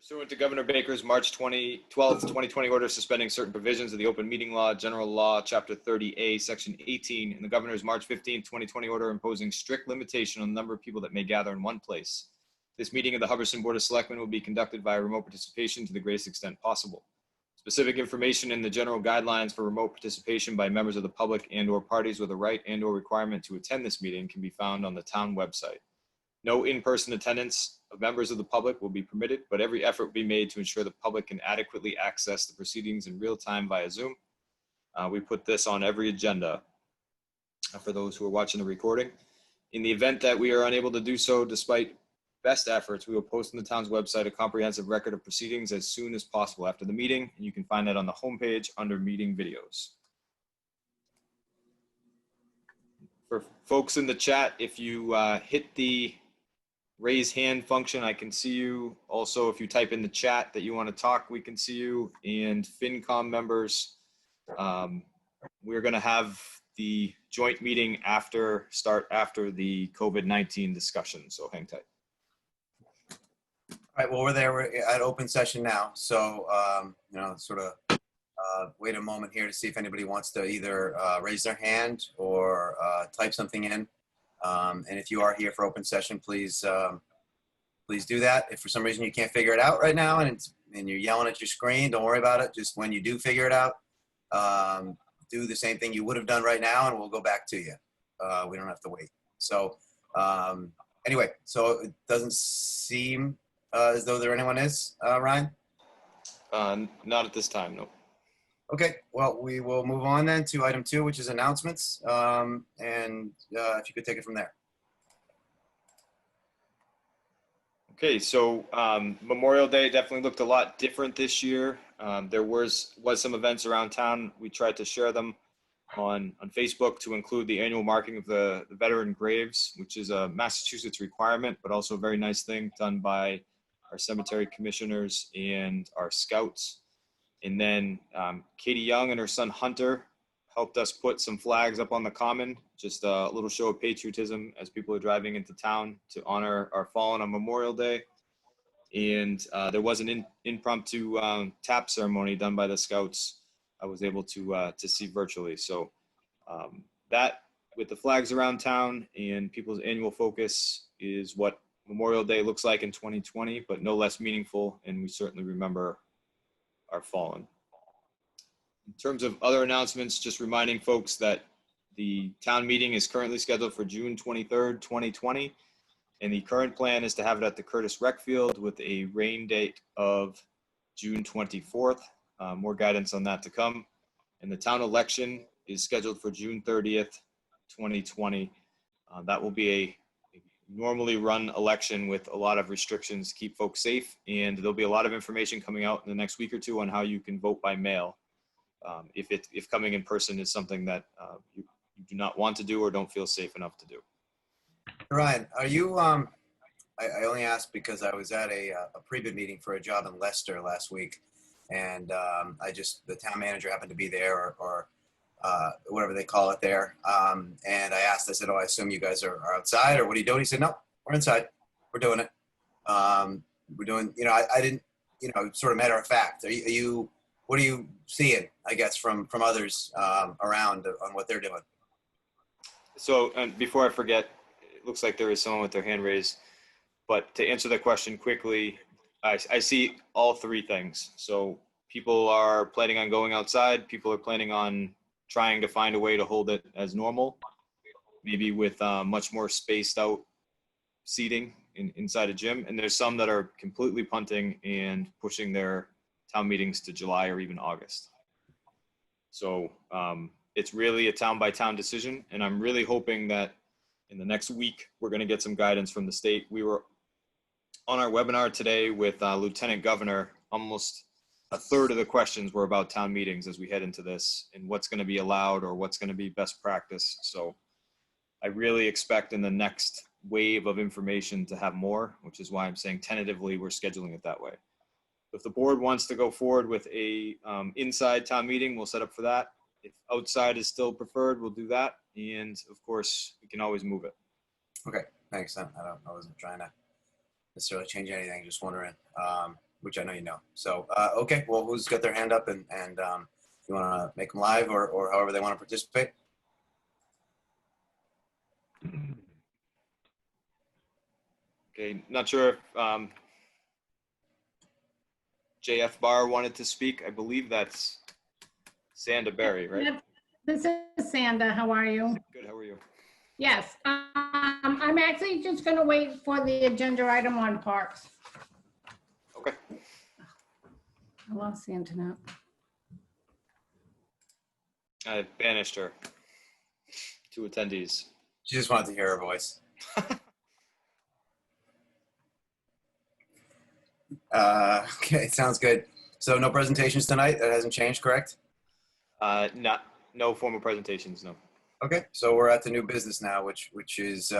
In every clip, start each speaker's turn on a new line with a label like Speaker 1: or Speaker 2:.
Speaker 1: Pursuant to Governor Baker's March 12th, 2020 order suspending certain provisions of the Open Meeting Law, General Law, Chapter 30A, Section 18, and the Governor's March 15th, 2020 order imposing strict limitation on the number of people that may gather in one place. This meeting of the Hubbardton Board of Selectmen will be conducted via remote participation to the greatest extent possible. Specific information in the general guidelines for remote participation by members of the public and/or parties with a right and/or requirement to attend this meeting can be found on the town website. No in-person attendance of members of the public will be permitted, but every effort will be made to ensure the public can adequately access the proceedings in real time via Zoom. We put this on every agenda for those who are watching the recording. In the event that we are unable to do so, despite best efforts, we will post on the town's website a comprehensive record of proceedings as soon as possible after the meeting, and you can find that on the homepage under meeting videos. For folks in the chat, if you hit the raise hand function, I can see you. Also, if you type in the chat that you want to talk, we can see you. And FinCom members, we're going to have the joint meeting start after the COVID-19 discussion, so hang tight.
Speaker 2: All right, well, we're at open session now. So, sort of wait a moment here to see if anybody wants to either raise their hand or type something in. And if you are here for open session, please do that. If for some reason you can't figure it out right now and you're yelling at your screen, don't worry about it. Just when you do figure it out, do the same thing you would have done right now, and we'll go back to you. We don't have to wait. So anyway, so it doesn't seem as though anyone is, Ryan?
Speaker 1: Not at this time, no.
Speaker 2: Okay, well, we will move on then to item 2, which is announcements. And if you could take it from there.
Speaker 1: Okay, so Memorial Day definitely looked a lot different this year. There was some events around town. We tried to share them on Facebook to include the annual marking of the veteran graves, which is a Massachusetts requirement, but also a very nice thing done by our cemetery commissioners and our scouts. And then Katie Young and her son Hunter helped us put some flags up on the common, just a little show of patriotism as people are driving into town to honor our fallen on Memorial Day. And there was an impromptu tap ceremony done by the scouts I was able to see virtually. So that, with the flags around town and people's annual focus, is what Memorial Day looks like in 2020, but no less meaningful, and we certainly remember our fallen. In terms of other announcements, just reminding folks that the town meeting is currently scheduled for June 23rd, 2020, and the current plan is to have it at the Curtis Rec Field with a rain date of June 24th. More guidance on that to come. And the town election is scheduled for June 30th, 2020. That will be a normally run election with a lot of restrictions to keep folks safe, and there'll be a lot of information coming out in the next week or two on how you can vote by mail if coming in person is something that you do not want to do or don't feel safe enough to do.
Speaker 2: Ryan, are you, I only asked because I was at a pre-bid meeting for a job in Leicester last week, and the town manager happened to be there, or whatever they call it there. And I asked, I said, I assume you guys are outside, or what are you doing? He said, no, we're inside. We're doing it. We're doing, I didn't, sort of matter of fact. What are you seeing, I guess, from others around on what they're doing?
Speaker 1: So, and before I forget, it looks like there is someone with their hand raised, but to answer the question quickly, I see all three things. So people are planning on going outside. People are planning on trying to find a way to hold it as normal, maybe with much more spaced out seating inside a gym. And there's some that are completely punting and pushing their town meetings to July or even August. So it's really a town by town decision. And I'm really hoping that in the next week, we're going to get some guidance from the state. We were on our webinar today with Lieutenant Governor. Almost a third of the questions were about town meetings as we head into this and what's going to be allowed or what's going to be best practice. So I really expect in the next wave of information to have more, which is why I'm saying tentatively we're scheduling it that way. If the board wants to go forward with a inside town meeting, we'll set up for that. If outside is still preferred, we'll do that. And of course, we can always move it.
Speaker 2: Okay, thanks. I wasn't trying to necessarily change anything, just wondering. which I know you know. So, okay, well, who's got their hand up and you want to make them live or however they want to participate?
Speaker 1: Okay, not sure if JF Barr wanted to speak. I believe that's Sanda Berry, right?
Speaker 3: Yep. This is Sanda. How are you?
Speaker 1: Good, how are you?
Speaker 3: Yes, I'm actually just going to wait for the agenda item on parks.
Speaker 1: Okay.
Speaker 3: I lost the internet.
Speaker 1: I banished her. 2 attendees.
Speaker 2: She just wanted to hear her voice. Okay, sounds good. So no presentations tonight? That hasn't changed, correct?
Speaker 1: No formal presentations, no.
Speaker 2: Okay, so we're at the new business now, which is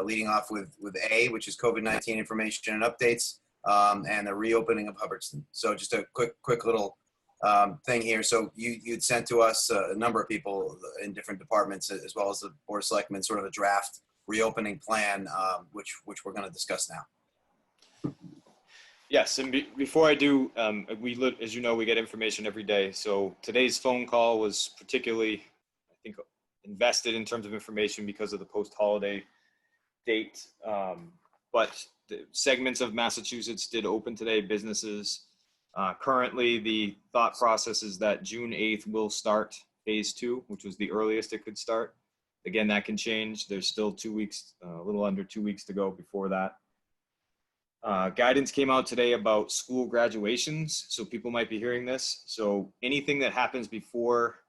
Speaker 2: leading off with A, which is COVID-19 information and updates, and the reopening of Hubbardton. So just a quick little thing here. So you'd sent to us a number of people in different departments, as well as the Board of Selectmen, sort of a draft reopening plan, which we're going to discuss now.
Speaker 1: Yes, and before I do, as you know, we get information every day. So today's phone call was particularly, I think, invested in terms of information because of the post-holiday date. But the segments of Massachusetts did open today, businesses. Currently, the thought process is that June 8th will start phase 2, which was the earliest it could start. Again, that can change. There's still 2 weeks, a little under 2 weeks to go before that. Guidance came out today about school graduations, so people might be hearing this. So anything that happens before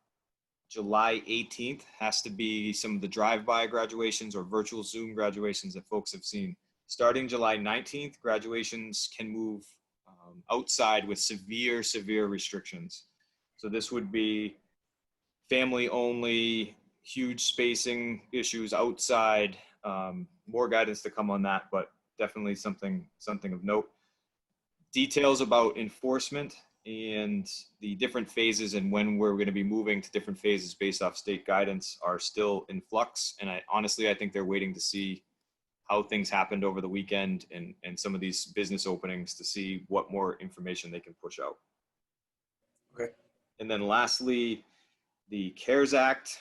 Speaker 1: July 18th has to be some of the drive-by graduations or virtual Zoom graduations that folks have seen. Starting July 19th, graduations can move outside with severe restrictions. So this would be family only, huge spacing issues outside, more guidance to come on that, but definitely something of note. Details about enforcement and the different phases and when we're going to be moving to different phases based off state guidance are still in flux. And I think they're waiting to see how things happened over the weekend and some of these business openings to see what more information they can push out.
Speaker 2: Okay.
Speaker 1: And then lastly, the CARES Act.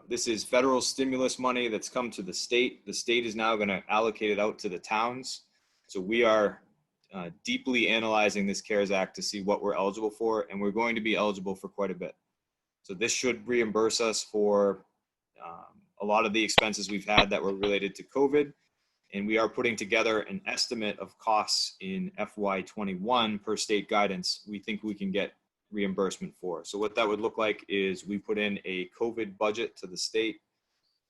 Speaker 1: This is federal stimulus money that's come to the state. The state is now going to allocate it out to the towns. So we are deeply analyzing this CARES Act to see what we're eligible for, and we're going to be eligible for quite a bit. So this should reimburse us for a lot of the expenses we've had that were related to COVID, and we are putting together an estimate of costs in FY21 per state guidance we think we can get reimbursement for. So what that would look like is we put in a COVID budget to the state.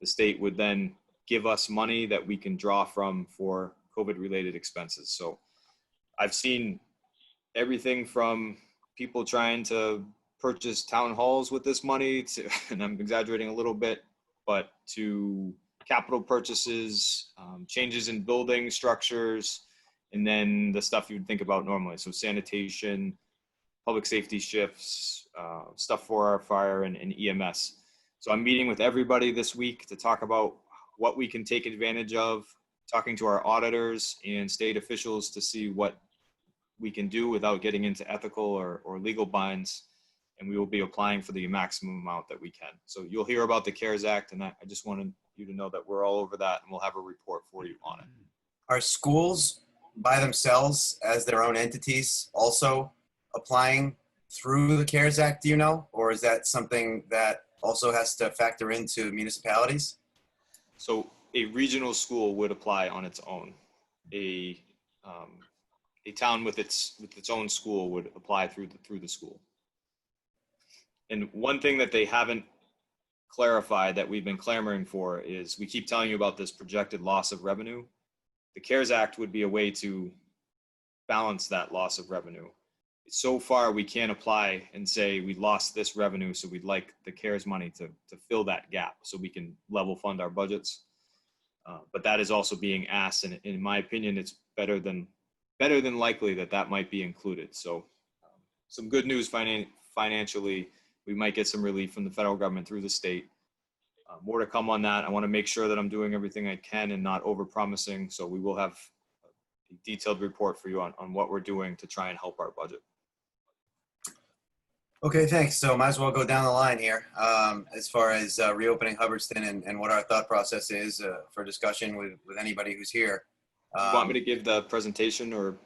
Speaker 1: The state would then give us money that we can draw from for COVID related expenses. So I've seen everything from people trying to purchase town halls with this money to, and I'm exaggerating a little bit, but to capital purchases, changes in building structures, and then the stuff you'd think about normally. So sanitation, public safety shifts, stuff for our fire and EMS. So I'm meeting with everybody this week to talk about what we can take advantage of, talking to our auditors and state officials to see what we can do without getting into ethical or legal binds. And we will be applying for the maximum amount that we can. So you'll hear about the CARES Act, and I just wanted you to know that we're all over that, and we'll have a report for you on it.
Speaker 2: Are schools by themselves as their own entities also applying through the CARES Act, do you know? Or is that something that also has to factor into municipalities?
Speaker 1: So a regional school would apply on its own. A town with its own school would apply through the school. And one thing that they haven't clarified that we've been clamoring for is we keep telling you about this projected loss of revenue. The CARES Act would be a way to balance that loss of revenue. So far, we can't apply and say we lost this revenue, so we'd like the CARES money to fill that gap so we can level fund our budgets. But that is also being asked, and in my opinion, it's better than likely that might be included. So some good news financially. We might get some relief from the federal government through the state. More to come on that. I want to make sure that I'm doing everything I can and not over-promising. So we will have a detailed report for you on what we're doing to try and help our budget.
Speaker 2: Okay, thanks. So might as well go down the line here as far as reopening Hubbardston and what our thought process is for discussion with anybody who's here.
Speaker 1: You want me to give the presentation or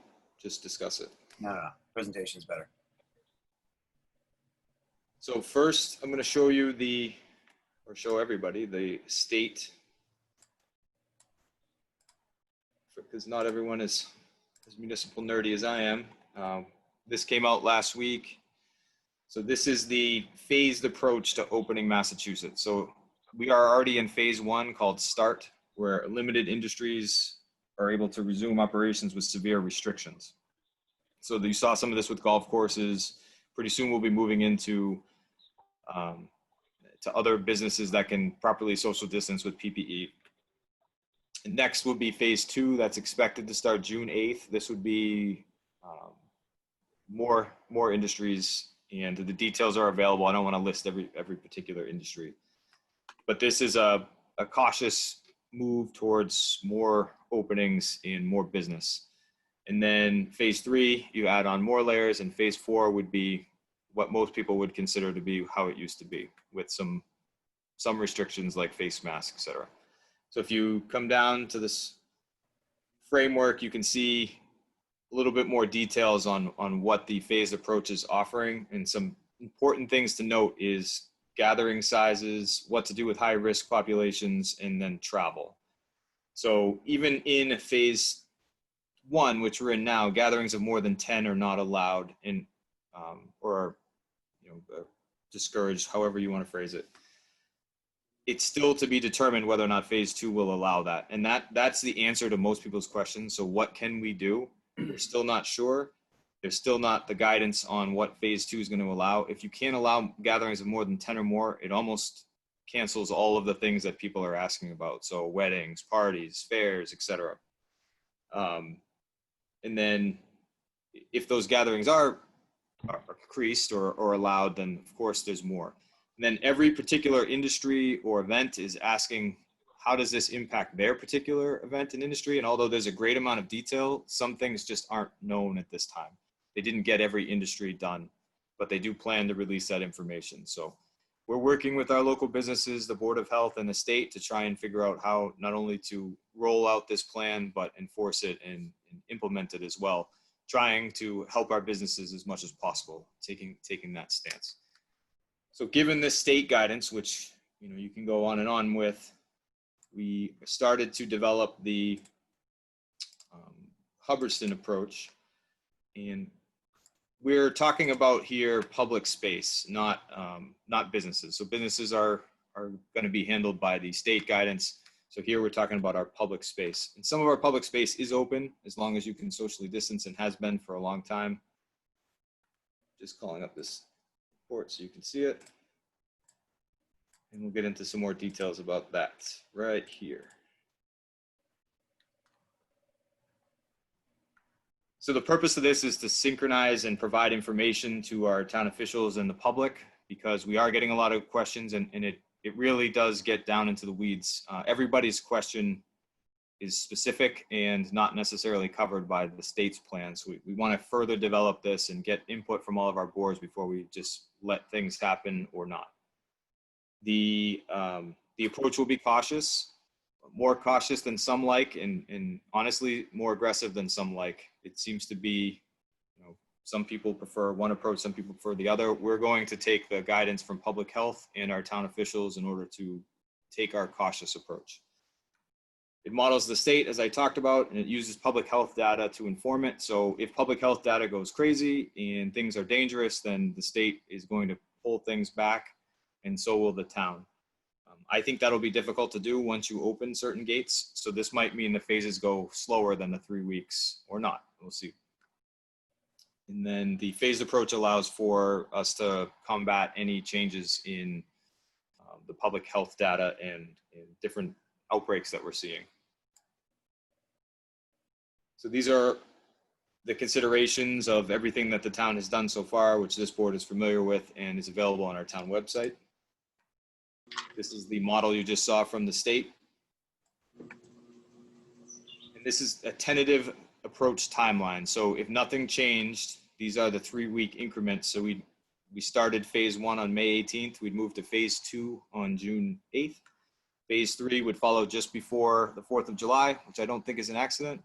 Speaker 1: just discuss it?
Speaker 2: No, presentation's better.
Speaker 1: So first, I'm going to show you show everybody the state, because not everyone is as municipal nerdy as I am. This came out last week. So this is the phased approach to opening Massachusetts. So we are already in phase 1 called START, where limited industries are able to resume operations with severe restrictions. So you saw some of this with golf courses. Pretty soon we'll be moving into to other businesses that can properly social distance with PPE. And next will be phase 2. That's expected to start June 8th. This would be more industries, and the details are available. I don't want to list every particular industry, but this is a cautious move towards more openings and more business. And then phase 3, you add on more layers, and phase 4 would be what most people would consider to be how it used to be, with some restrictions like face masks, etc. So if you come down to this framework, you can see a little bit more details on what the phased approach is offering. And some important things to note is gathering sizes, what to do with high risk populations, and then travel. So even in phase 1, which we're in now, gatherings of more than 10 are not allowed or discouraged, however you want to phrase it. It's still to be determined whether or not phase 2 will allow that. And that's the answer to most people's questions. So what can we do? We're still not sure. There's still not the guidance on what phase 2 is going to allow. If you can't allow gatherings of more than 10 or more, it almost cancels all of the things that people are asking about. So weddings, parties, fairs, etc. And then if those gatherings are increased or allowed, then of course there's more. And then every particular industry or event is asking, how does this impact their particular event and industry? And although there's a great amount of detail, some things just aren't known at this time. They didn't get every industry done, but they do plan to release that information. So we're working with our local businesses, the Board of Health, and the state to try and figure out how not only to roll out this plan, but enforce it and implement it as well, trying to help our businesses as much as possible, taking that stance. So given this state guidance, which you can go on and on with, we started to develop the Hubbardston approach, and we're talking about here public space, not businesses. So businesses are going to be handled by the state guidance. So here we're talking about our public space, and some of our public space is open as long as you can socially distance, and has been for a long time. Just calling up this report so you can see it. And we'll get into some more details about that right here. So the purpose of this is to synchronize and provide information to our town officials and the public, because we are getting a lot of questions, and it really does get down into the weeds. Everybody's question is specific and not necessarily covered by the state's plan. So we want to further develop this and get input from all of our boards before we just let things happen or not. The approach will be cautious, more cautious than some like, and honestly more aggressive than some like. It seems to be, some people prefer one approach, some people prefer the other. We're going to take the guidance from public health and our town officials in order to take our cautious approach. It models the state, as I talked about, and it uses public health data to inform it. So if public health data goes crazy and things are dangerous, then the state is going to pull things back, and so will the town. I think that'll be difficult to do once you open certain gates. So this might mean the phases go slower than the 3 weeks or not. We'll see. And then the phased approach allows for us to combat any changes in the public health data and different outbreaks that we're seeing. So these are the considerations of everything that the town has done so far, which this board is familiar with and is available on our town website. This is the model you just saw from the state. And this is a tentative approach timeline. So if nothing changed, these are the 3-week increments. So we started phase 1 on May 18th. We'd move to phase 2 on June 8th. Phase 3 would follow just before the 4th of July, which I don't think is an accident.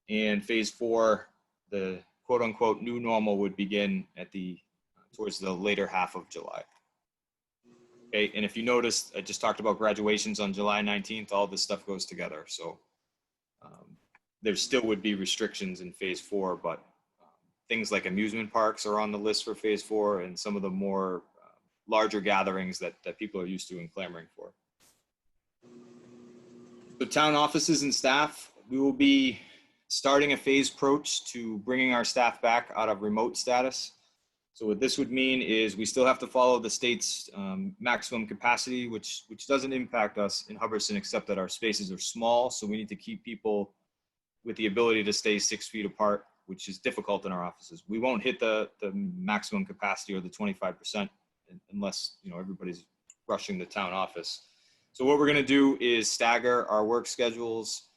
Speaker 1: And phase 4, the quote unquote new normal, would begin at towards the later half of July. Okay, and if you noticed, I just talked about graduations on July 19th. All this stuff goes together. So there still would be restrictions in phase 4, but things like amusement parks are on the list for phase 4, and some of the more larger gatherings that people are used to and clamoring for. So town offices and staff, we will be starting a phased approach to bringing our staff back out of remote status. So what this would mean is we still have to follow the state's maximum capacity, which doesn't impact us in Hubbardton, except that our spaces are small. So we need to keep people with the ability to stay 6 feet apart, which is difficult in our offices. We won't hit the maximum capacity or the 25% unless, you know, everybody's rushing the town office. So what we're going to do is stagger our work schedules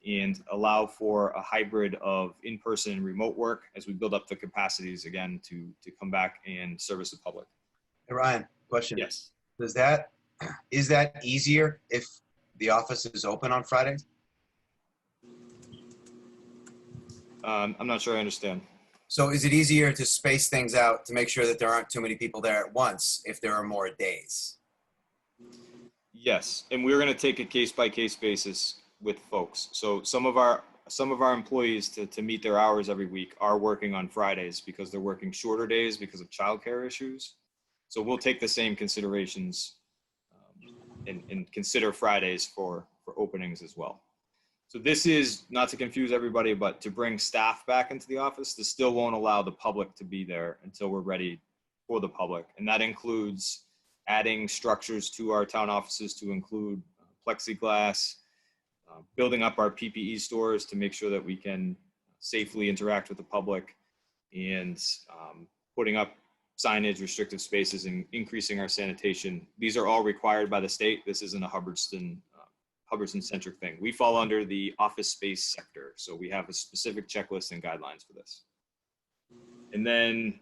Speaker 1: and allow for a hybrid of in-person and remote work as we build up the capacities again to come back and service the public.
Speaker 2: Hey, Ryan, question.
Speaker 1: Yes.
Speaker 2: Is that easier if the office is open on Fridays?
Speaker 1: I'm not sure I understand.
Speaker 2: So is it easier to space things out to make sure that there aren't too many people there at once if there are more days?
Speaker 1: Yes, and we're going to take a case-by-case basis with folks. So some of our employees to meet their hours every week are working on Fridays because they're working shorter days because of childcare issues. So we'll take the same considerations and consider Fridays for openings as well. So this is, not to confuse everybody, but to bring staff back into the office. This still won't allow the public to be there until we're ready for the public. And that includes adding structures to our town offices to include plexiglass, building up our PPE stores to make sure that we can safely interact with the public, and putting up signage, restrictive spaces, and increasing our sanitation. These are all required by the state. This isn't a Hubbardton-centric thing. We fall under the office space sector, so we have a specific checklist and guidelines for this. And then,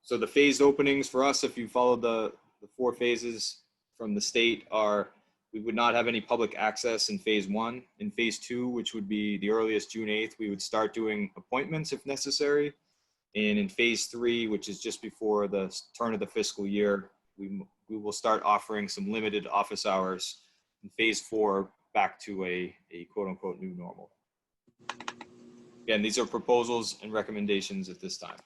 Speaker 1: so the phased openings for us, if you follow the 4 phases from the state, are we would not have any public access in phase 1. In phase 2, which would be the earliest June 8th, we would start doing appointments if necessary. And in phase 3, which is just before the turn of the fiscal year, we will start offering some limited office hours. In phase 4, back to a quote unquote new normal. Again, these are proposals and recommendations at this time.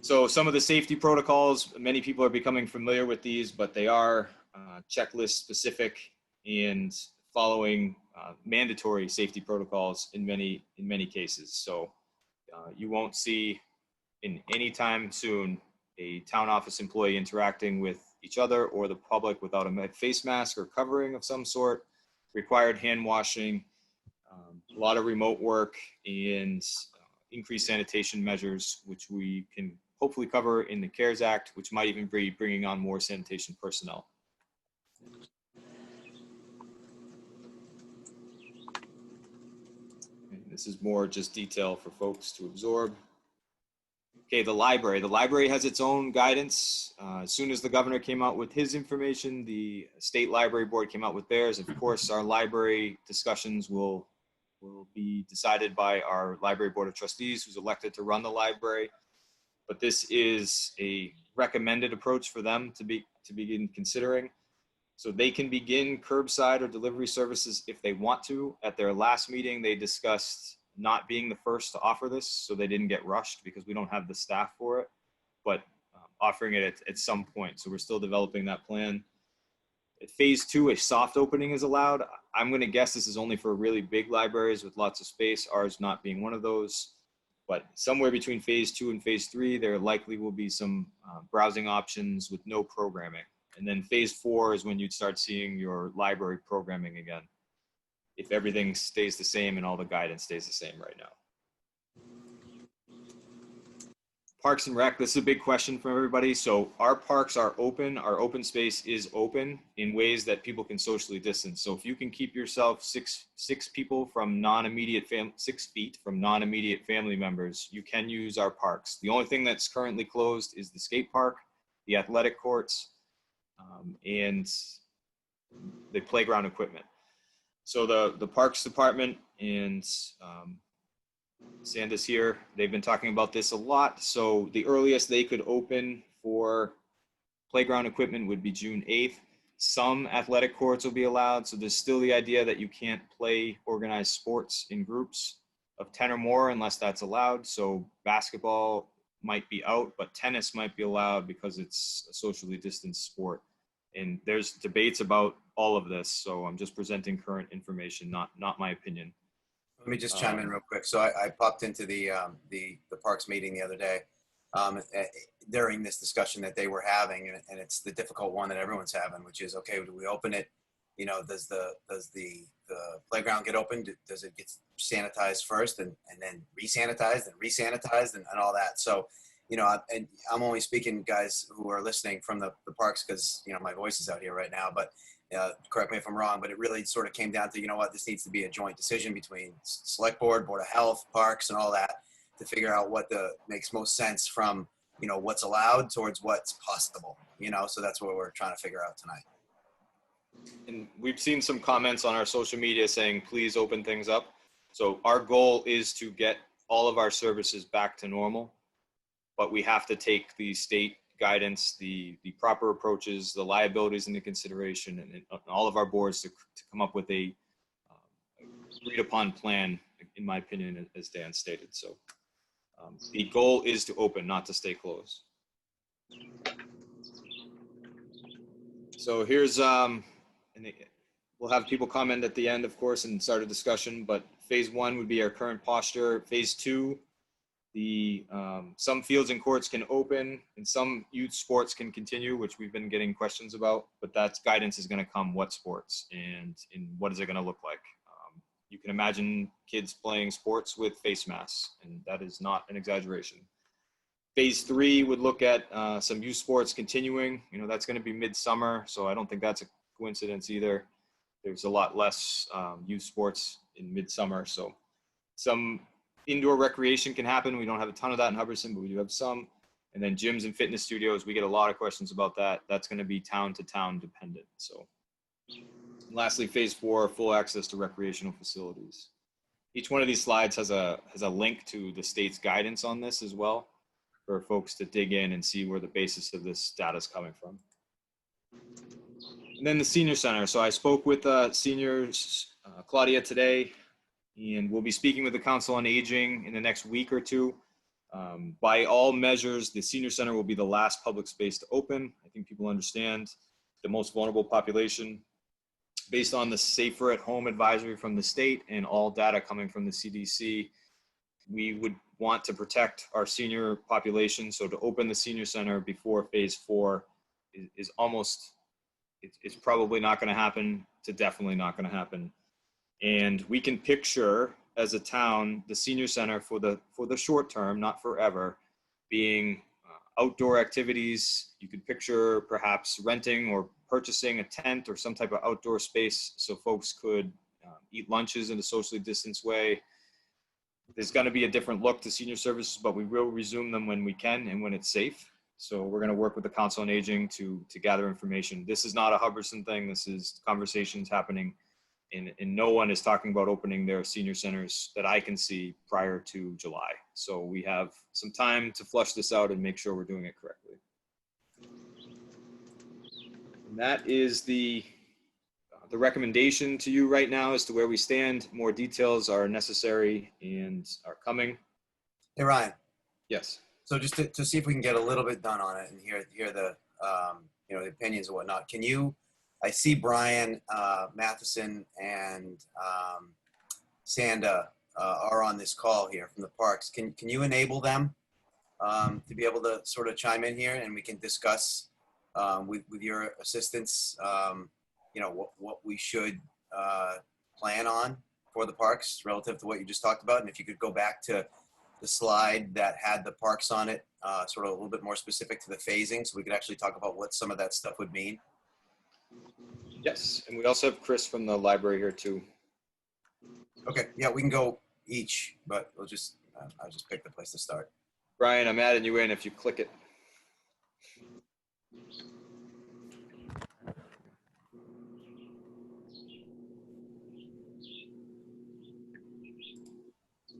Speaker 1: So some of the safety protocols, many people are becoming familiar with these, but they are checklist specific and following mandatory safety protocols in many cases. So you won't see in any time soon a town office employee interacting with each other or the public without a face mask or covering of some sort, required hand washing, a lot of remote work, and increased sanitation measures, which we can hopefully cover in the CARES Act, which might even be bringing on more sanitation personnel. And this is more just detail for folks to absorb. Okay, the library. The library has its own guidance. As soon as the governor came out with his information, the state library board came out with theirs. Of course, our library discussions will be decided by our library board of trustees, who's elected to run the library. But this is a recommended approach for them to begin considering. So they can begin curbside or delivery services if they want to. At their last meeting, they discussed not being the first to offer this, so they didn't get rushed because we don't have the staff for it, but offering it at some point. So we're still developing that plan. At phase 2, a soft opening is allowed. I'm going to guess this is only for really big libraries with lots of space, ours not being one of those. But somewhere between phase 2 and phase 3, there likely will be some browsing options with no programming. And then phase 4 is when you'd start seeing your library programming again, if everything stays the same and all the guidance stays the same right now. Parks and Rec, this is a big question from everybody. So our parks are open. Our open space is open in ways that people can socially distance. So if you can keep yourself six people from non-immediate 6 feet from non-immediate family members, you can use our parks. The only thing that's currently closed is the skate park, the athletic courts, and the playground equipment. So the Parks Department and Sanda's here. They've been talking about this a lot. So the earliest they could open for playground equipment would be June 8th. Some athletic courts will be allowed. So there's still the idea that you can't play organized sports in groups of 10 or more unless that's allowed. So basketball might be out, but tennis might be allowed because it's a socially distanced sport. And there's debates about all of this. So I'm just presenting current information, not my opinion.
Speaker 2: Let me just chime in real quick. So I popped into the parks meeting the other day during this discussion that they were having, and it's the difficult one that everyone's having, which is, okay, do we open it? You know, does the playground get opened? Does it get sanitized first and then re-sanitized and all that? So, you know, and I'm only speaking, guys who are listening from the parks, because, you know, my voice is out here right now, but correct me if I'm wrong, but it really sort of came down to, you know what, this needs to be a joint decision between select board, board of health, parks, and all that to figure out what makes most sense from, you know, what's allowed towards what's possible, you know, so that's what we're trying to figure out tonight.
Speaker 1: And we've seen some comments on our social media saying, please open things up. So our goal is to get all of our services back to normal, but we have to take the state guidance, the proper approaches, the liabilities into consideration, and all of our boards to come up with a agreed upon plan, in my opinion, as Dan stated. So the goal is to open, not to stay closed. So here's, and we'll have people comment at the end, of course, and start a discussion, but phase 1 would be our current posture. Phase 2, some fields and courts can open and some youth sports can continue, which we've been getting questions about, but that's guidance is going to come what sports and what is it going to look like. You can imagine kids playing sports with face masks, and that is not an exaggeration. Phase 3 would look at some youth sports continuing. You know, that's going to be midsummer, so I don't think that's a coincidence either. There's a lot less youth sports in midsummer, so some indoor recreation can happen. We don't have a ton of that in Hubbardton, but we do have some. And then gyms and fitness studios, we get a lot of questions about that. That's going to be town to town dependent. So and lastly, phase 4, full access to recreational facilities. Each one of these slides has a link to the state's guidance on this as well for folks to dig in and see where the basis of this data is coming from. And then the senior center. So I spoke with seniors, Claudia, today, and we'll be speaking with the Council on Aging in the next week or two. By all measures, the senior center will be the last public space to open. I think people understand the most vulnerable population. Based on the Safer at Home advisory from the state and all data coming from the CDC, we would want to protect our senior population. So to open the senior center before phase 4 is almost, it's probably not going to happen to definitely not going to happen. And we can picture as a town, the senior center for the short term, not forever, being outdoor activities. You could picture perhaps renting or purchasing a tent or some type of outdoor space so folks could eat lunches in a socially distanced way. There's going to be a different look to senior services, but we will resume them when we can and when it's safe. So we're going to work with the Council on Aging to gather information. This is not a Hubbardton thing. This is conversations happening, and no one is talking about opening their senior centers that I can see prior to July. So we have some time to flush this out and make sure we're doing it correctly. And that is the recommendation to you right now as to where we stand. More details are necessary and are coming.
Speaker 2: Hey, Ryan.
Speaker 1: Yes.
Speaker 2: So just to see if we can get a little bit done on it and hear the you know, the opinions and whatnot. Can you? I see Brian Matheson and Sanda are on this call here from the parks. Can you enable them to be able to sort of chime in here and we can discuss with your assistance, you know, what we should plan on for the parks relative to what you just talked about. And if you could go back to the slide that had the parks on it sort of a little bit more specific to the phasing, so we could actually talk about what some of that stuff would mean?
Speaker 1: Yes, and we also have Chris from the library here too.
Speaker 2: Okay, yeah, we can go each, but we'll just, I'll just pick the place to start.
Speaker 1: Brian, I'm adding you in if you click it.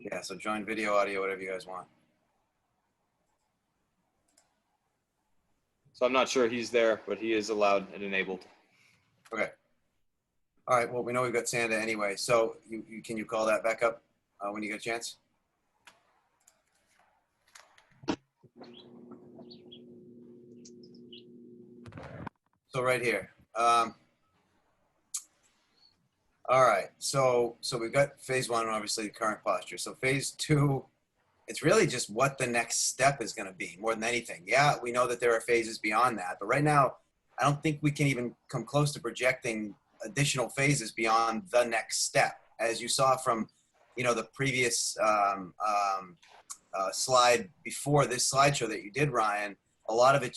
Speaker 2: Yeah, so join video, audio, whatever you guys want.
Speaker 1: So I'm not sure he's there, but he is allowed and enabled.
Speaker 2: Okay. All right, well, we know we've got Santa anyway, so can you call that back up when you get a chance? So right here. All right, so we've got phase one, obviously the current posture. So phase two, it's really just what the next step is going to be more than anything. Yeah, we know that there are phases beyond that, but right now, I don't think we can even come close to projecting additional phases beyond the next step. As you saw from, the previous slide before this slideshow that you did, Ryan, a lot of it,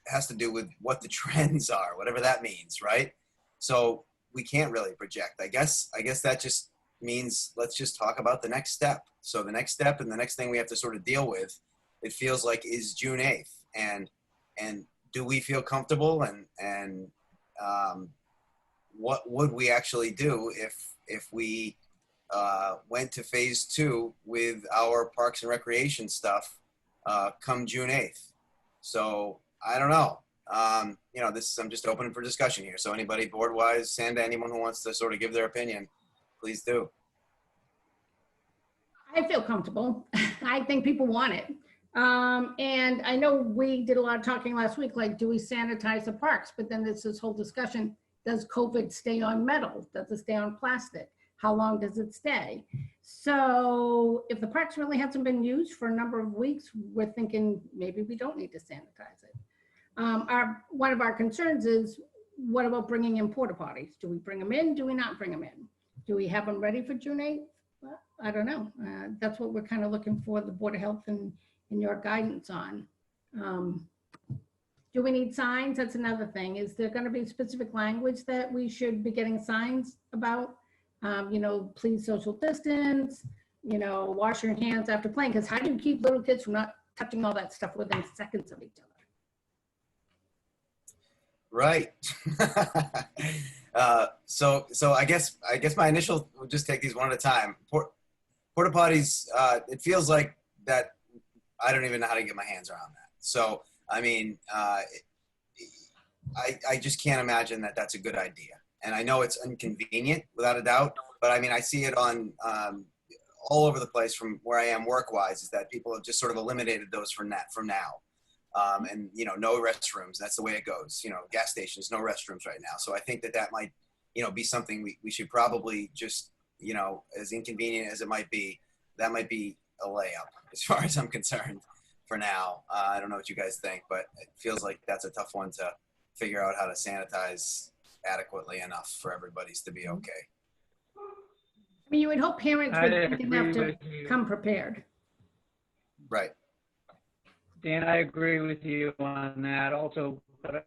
Speaker 2: has to do with what the trends are, whatever that means, right? So we can't really project. I guess that just means let's just talk about the next step. So the next step and the next thing we have to sort of deal with, it feels like, is June 8th. And do we feel comfortable and what would we actually do if we went to phase two with our Parks and Recreation stuff come June 8th? So I don't know. I'm just open for discussion here. So anybody board-wise, Sanda, anyone who wants to sort of give their opinion, please do.
Speaker 3: I feel comfortable. I think people want it. And I know we did a lot of talking last week, like, do we sanitize the parks? But then there's this whole discussion, does COVID stay on metal? Does it stay on plastic? How long does it stay? So if the parks really hasn't been used for a number of weeks, we're thinking maybe we don't need to sanitize it. One of our concerns is, what about bringing in porta potties? Do we bring them in? Do we not bring them in? Do we have them ready for June 8th? Well, I don't know. That's what we're kind of looking for the Board of Health and your guidance on. Do we need signs? That's another thing. Is there going to be specific language that we should be getting signs about? Please social distance, wash your hands after playing. Because how do you keep little kids from not touching all that stuff within seconds of each other?
Speaker 2: Right. So I guess my initial, we'll just take these one at a time. Porta potties, it feels like that. I don't even know how to get my hands around that. So, I mean, I just can't imagine that that's a good idea. And I know it's inconvenient without a doubt, but I mean, I see it on all over the place from where I am work-wise, is that people have just sort of eliminated those from now. And no restrooms. That's the way it goes. Gas stations, no restrooms right now. So I think that might, be something we should probably just, as inconvenient as it might be, that might be a layup as far as I'm concerned for now. I don't know what you guys think, but it feels like that's a tough one to figure out how to sanitize adequately enough for everybody's to be okay.
Speaker 3: I mean, you would hope parents would think enough to come prepared.
Speaker 2: Right.
Speaker 4: Dan, I agree with you on that also, but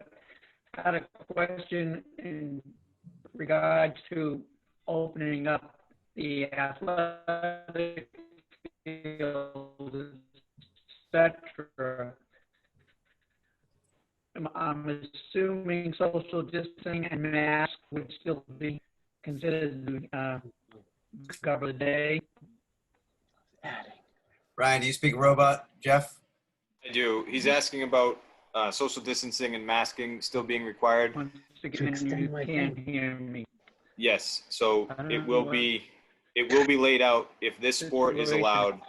Speaker 4: I had a question in regards to opening up the athletic field, etc. I'm assuming social distancing and masks would still be considered to cover the day.
Speaker 2: Ryan, do you speak robot? Jeff?
Speaker 1: I do. He's asking about social distancing and masking still being required.
Speaker 4: Once again, you can't hear me.
Speaker 1: Yes. So it will be laid out if this sport is allowed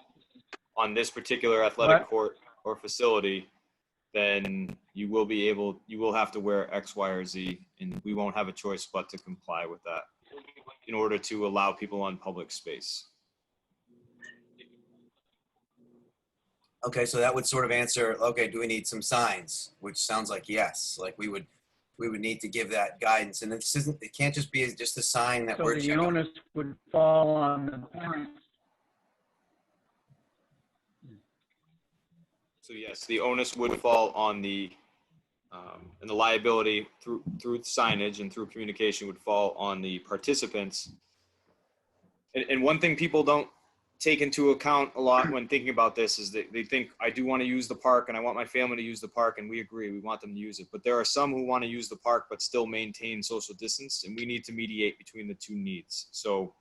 Speaker 1: on this particular athletic court or facility, then you will have to wear X, Y, or Z, and we won't have a choice but to comply with that in order to allow people on public space.
Speaker 2: Okay, so that would sort of answer, okay, do we need some signs? Which sounds like yes, like we would need to give that guidance. And it can't just be just a sign that
Speaker 4: So
Speaker 2: we're
Speaker 4: the
Speaker 2: checking.
Speaker 4: onus would fall on the parents.
Speaker 1: So yes, the onus would fall on and the liability through signage and through communication would fall on the participants. And one thing people don't take into account a lot when thinking about this is that they think, I do want to use the park and I want my family to use the park, and we agree, we want them to use it. But there are some who want to use the park but still maintain social distance, and we need to mediate between the two needs. So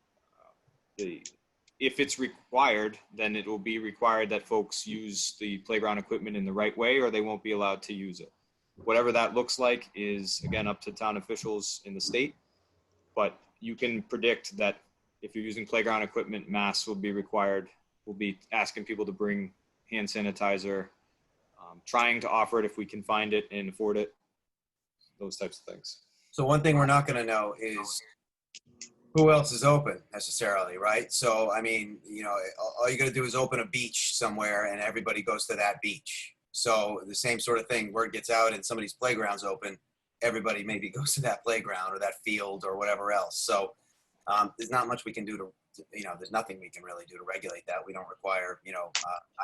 Speaker 1: if it's required, then it will be required that folks use the playground equipment in the right way, or they won't be allowed to use it. Whatever that looks like is, again, up to town officials in the state. But you can predict that if you're using playground equipment, masks will be required. We'll be asking people to bring hand sanitizer, trying to offer it if we can find it and afford it, those types of things.
Speaker 2: So one thing we're not going to know is who else is open necessarily, right? So, I mean, you know, all you got to do is open a beach somewhere and everybody goes to that beach. So the same sort of thing, word gets out and somebody's playground's open, everybody maybe goes to that playground or that field or whatever else. So there's not much we can do you know, there's nothing we can really do to regulate that. We don't require, you know,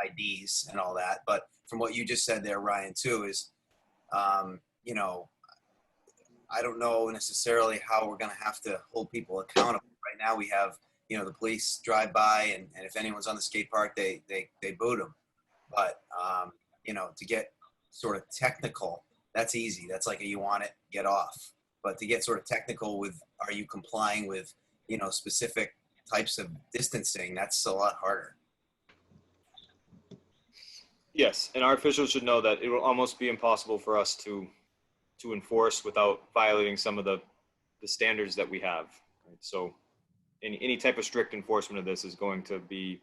Speaker 2: IDs and all that. But from what you just said there, Ryan, too, is, you know, I don't know necessarily how we're going to have to hold people accountable. Right now we have, you know, the police drive by and if anyone's on the skate park, they boot them. But, you know, to get sort of technical, that's easy. That's like, you want it, get off. But to get sort of technical with, are you complying with, you know, specific types of distancing, that's a lot harder.
Speaker 1: Yes, and our officials should know that it will almost be impossible for us to enforce without violating some of the standards that we have. Right? So any type of strict enforcement of this is going to be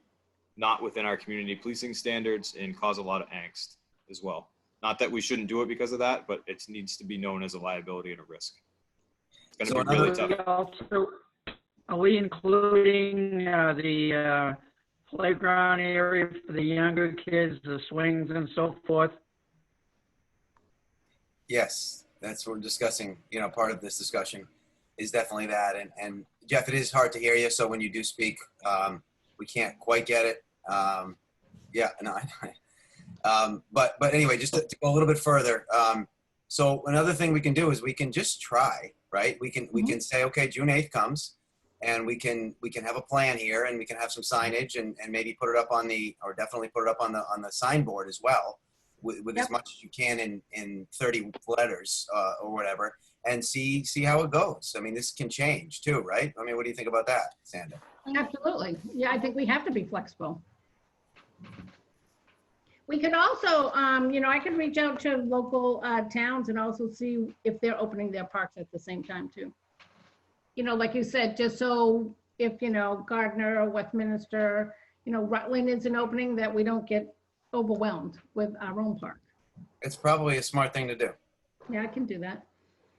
Speaker 1: not within our community policing standards and cause a lot of angst as well. Not that we shouldn't do it because of that, but it needs to be known as a liability and a risk. It's going to be really tough.
Speaker 4: Also, are we including the playground area for the younger kids, the swings and so forth?
Speaker 2: Yes, that's what we're discussing. You know, part of this discussion is definitely that. And Jeff, it is hard to hear you. So when you do speak, we can't quite get it. Yeah, no, but anyway, just to go a little bit further. So another thing we can do is we can just try, right? We can say, okay, June 8th comes and we can have a plan here and we can have some signage and maybe put it up on or definitely put it up on the signboard as well with as much as you can in 30 letters or whatever, and see how it goes. I mean, this can change too, right? I mean, what do you think about that, Sandra?
Speaker 3: Absolutely. Yeah, I think we have to be flexible. We could also, you know, I could reach out to local towns and also see if they're opening their parks at the same time too. You know, like you said, just so if, you know, Gardner or Westminster, you know, Rutland isn't opening, that we don't get overwhelmed with our own park.
Speaker 2: It's probably a smart thing to do.
Speaker 3: Yeah, I can do that.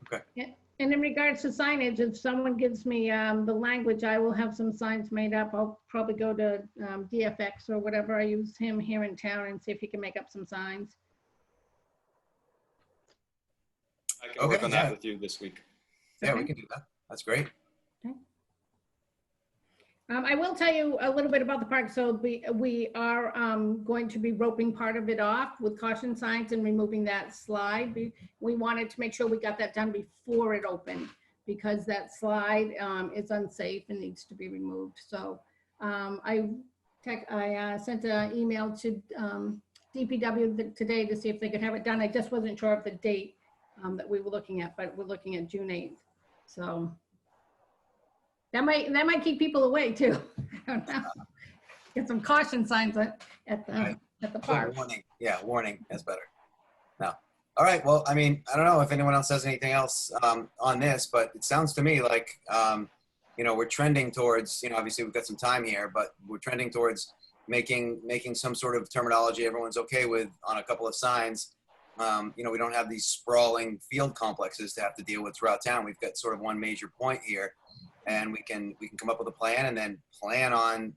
Speaker 2: Okay.
Speaker 3: Yeah. And in regards to signage, if someone gives me the language, I will have some signs made up. I'll probably go to DFX or whatever. I use him here in town and see if he can make up some signs.
Speaker 1: I can work on that with you this week.
Speaker 2: Yeah, we can do that. That's great.
Speaker 3: Okay. I will tell you a little bit about the park. So we are going to be roping part of it off with caution signs and removing that slide. We wanted to make sure we got that done before it opened because that slide is unsafe and needs to be removed. So I sent an email to DPW today to see if they could have it done. I just wasn't sure of the date that we were looking at, but we're looking at June 8th. So that might keep people away too. I don't know. Get some caution signs at the park.
Speaker 2: Warning. Yeah, warning. That's better. No. All right. Well, I mean, I don't know if anyone else has anything else on this, but it sounds to me like, you know, we're trending towards, you know, obviously we've got some time here, but we're trending towards making some sort of terminology everyone's okay with on a couple of signs. You know, we don't have these sprawling field complexes to have to deal with throughout town. We've got sort of one major point here. And we can come up with a plan and then plan on,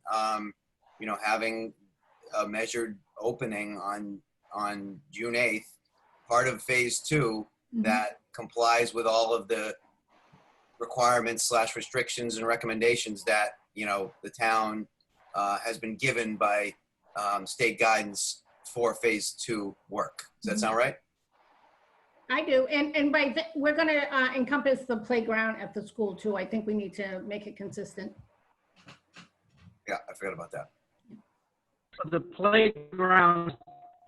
Speaker 2: you know, having a measured opening on June 8th, part of phase 2 that complies with all of the requirements / restrictions and recommendations that, you know, the town has been given by state guidance for phase 2 work. Does that sound right?
Speaker 3: I do, and we're gonna encompass the playground at the school too. I think we need to make it consistent.
Speaker 2: Yeah, I forgot about that.
Speaker 4: For the playground,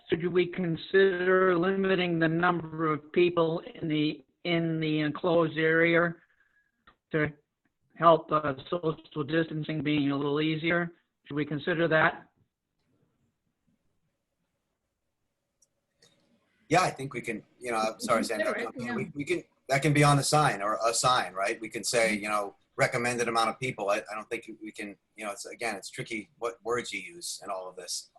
Speaker 4: should we consider limiting the number of people in the enclosed area to help social distancing being a little easier? Should we consider that?
Speaker 2: Yeah, I think we can, I'm sorry, Sam,
Speaker 3: Consider it, yeah.
Speaker 2: we can, that can be on the sign or a sign, right? We can say, recommended amount of people. I don't think we can, it's tricky what words you use in all of this.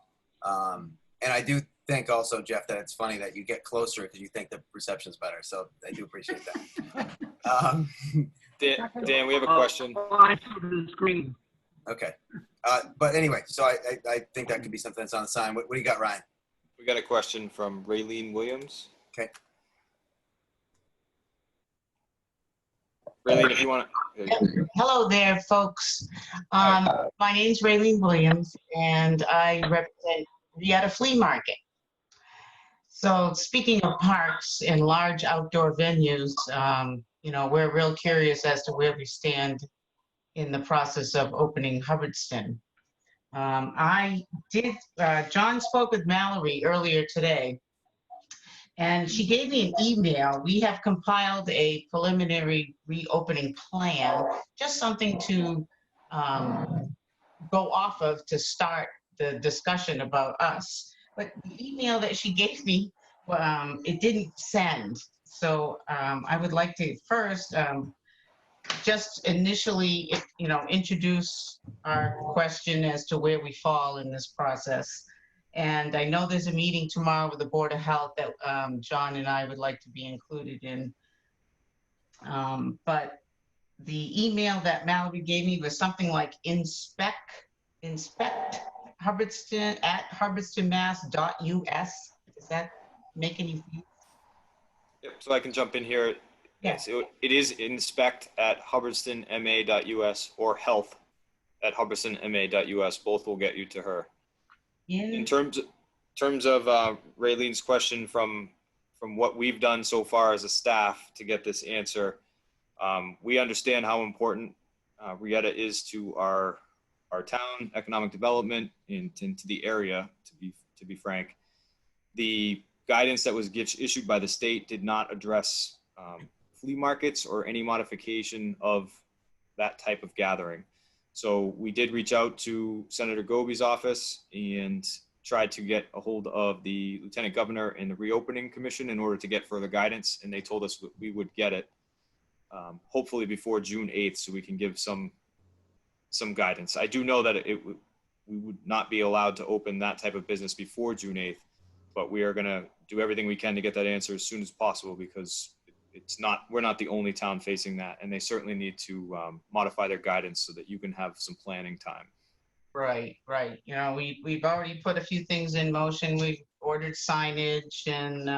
Speaker 2: And I do think also, Jeff, that it's funny that you get closer because you think the reception's better. So I do appreciate that.
Speaker 1: Dan, we have a question.
Speaker 4: On the screen.
Speaker 2: Okay. But anyway, so I think that could be something that's on the sign. What do you got, Ryan?
Speaker 1: We got a question from Raylene Williams.
Speaker 2: Okay.
Speaker 1: Raylene, if you want to.
Speaker 5: Hello there, folks. My name's Raylene Williams, and I represent Rieta Flea Market. So speaking of parks and large outdoor venues, we're real curious as to where we stand in the process of opening Hubbardton. John spoke with Mallory earlier today, and she gave me an email. We have compiled a preliminary reopening plan, just something to go off of to start the discussion about us. But the email that she gave me, it didn't send. So I would like to first just initially, introduce our question as to where we fall in this process. And I know there's a meeting tomorrow with the Board of Health that John and I would like to be included in. But the email that Mallory gave me was something like inspect Hubbardton at hubbardstonmass.us. Does that make any sense?
Speaker 1: Yep, so I can jump in here.
Speaker 5: Yes.
Speaker 1: It is inspect at hubbardstonma.us or health at hubbardstonma.us. Both will get you to her. In terms of Raylene's question from what we've done so far as a staff to get this answer, we understand how important Rieta is to our town, economic development, and to the area. To be frank, the guidance that was issued by the state did not address flea markets or any modification of that type of gathering. So we did reach out to Senator Goby's office and tried to get a hold of the Lieutenant Governor and the Reopening Commission in order to get further guidance, and they told us we would get it hopefully before June 8th, so we can give some guidance. I do know that we would not be allowed to open that type of business before June 8th, but we are going to do everything we can to get that answer as soon as possible, because we're not the only town facing that, and they certainly need to modify their guidance so that you can have some planning time.
Speaker 5: Right. We've already put a few things in motion. We've ordered signage and,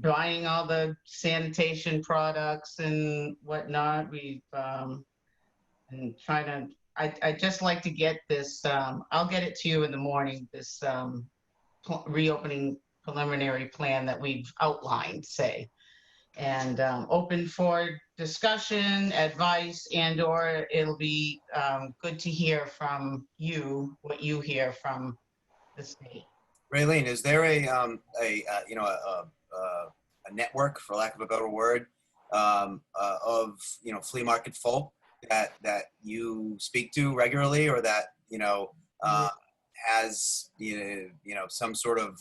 Speaker 5: buying all the sanitation products and whatnot. We've, and trying to, I'd just like to get this, I'll get it to you in the morning, this reopening preliminary plan that we've outlined, and open for discussion, advice, and/or it'll be good to hear from you what you hear from the state.
Speaker 2: Raylene, is there a network, for lack of a better word, of flea market folk that you speak to regularly, or that has some sort of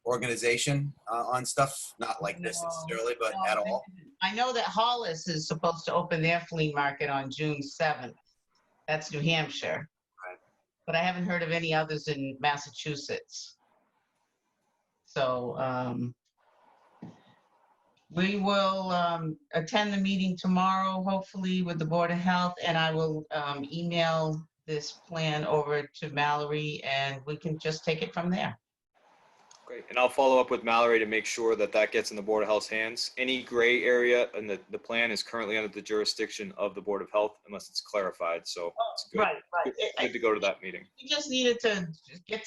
Speaker 2: organization on stuff, not like this necessarily, but at all?
Speaker 5: I know that Hollis is supposed to open their flea market on June 7th. That's New Hampshire.
Speaker 2: Right.
Speaker 5: But I haven't heard of any others in Massachusetts. So we will attend the meeting tomorrow, hopefully with the Board of Health, and I will email this plan over to Mallory, and we can just take it from there.
Speaker 1: Great, and I'll follow up with Mallory to make sure that that gets in the Board of Health's hands. Any gray area in the plan is currently under the jurisdiction of the Board of Health unless it's clarified, so it's good.
Speaker 5: Right, right.
Speaker 1: Good to go to that meeting.
Speaker 5: We just needed to get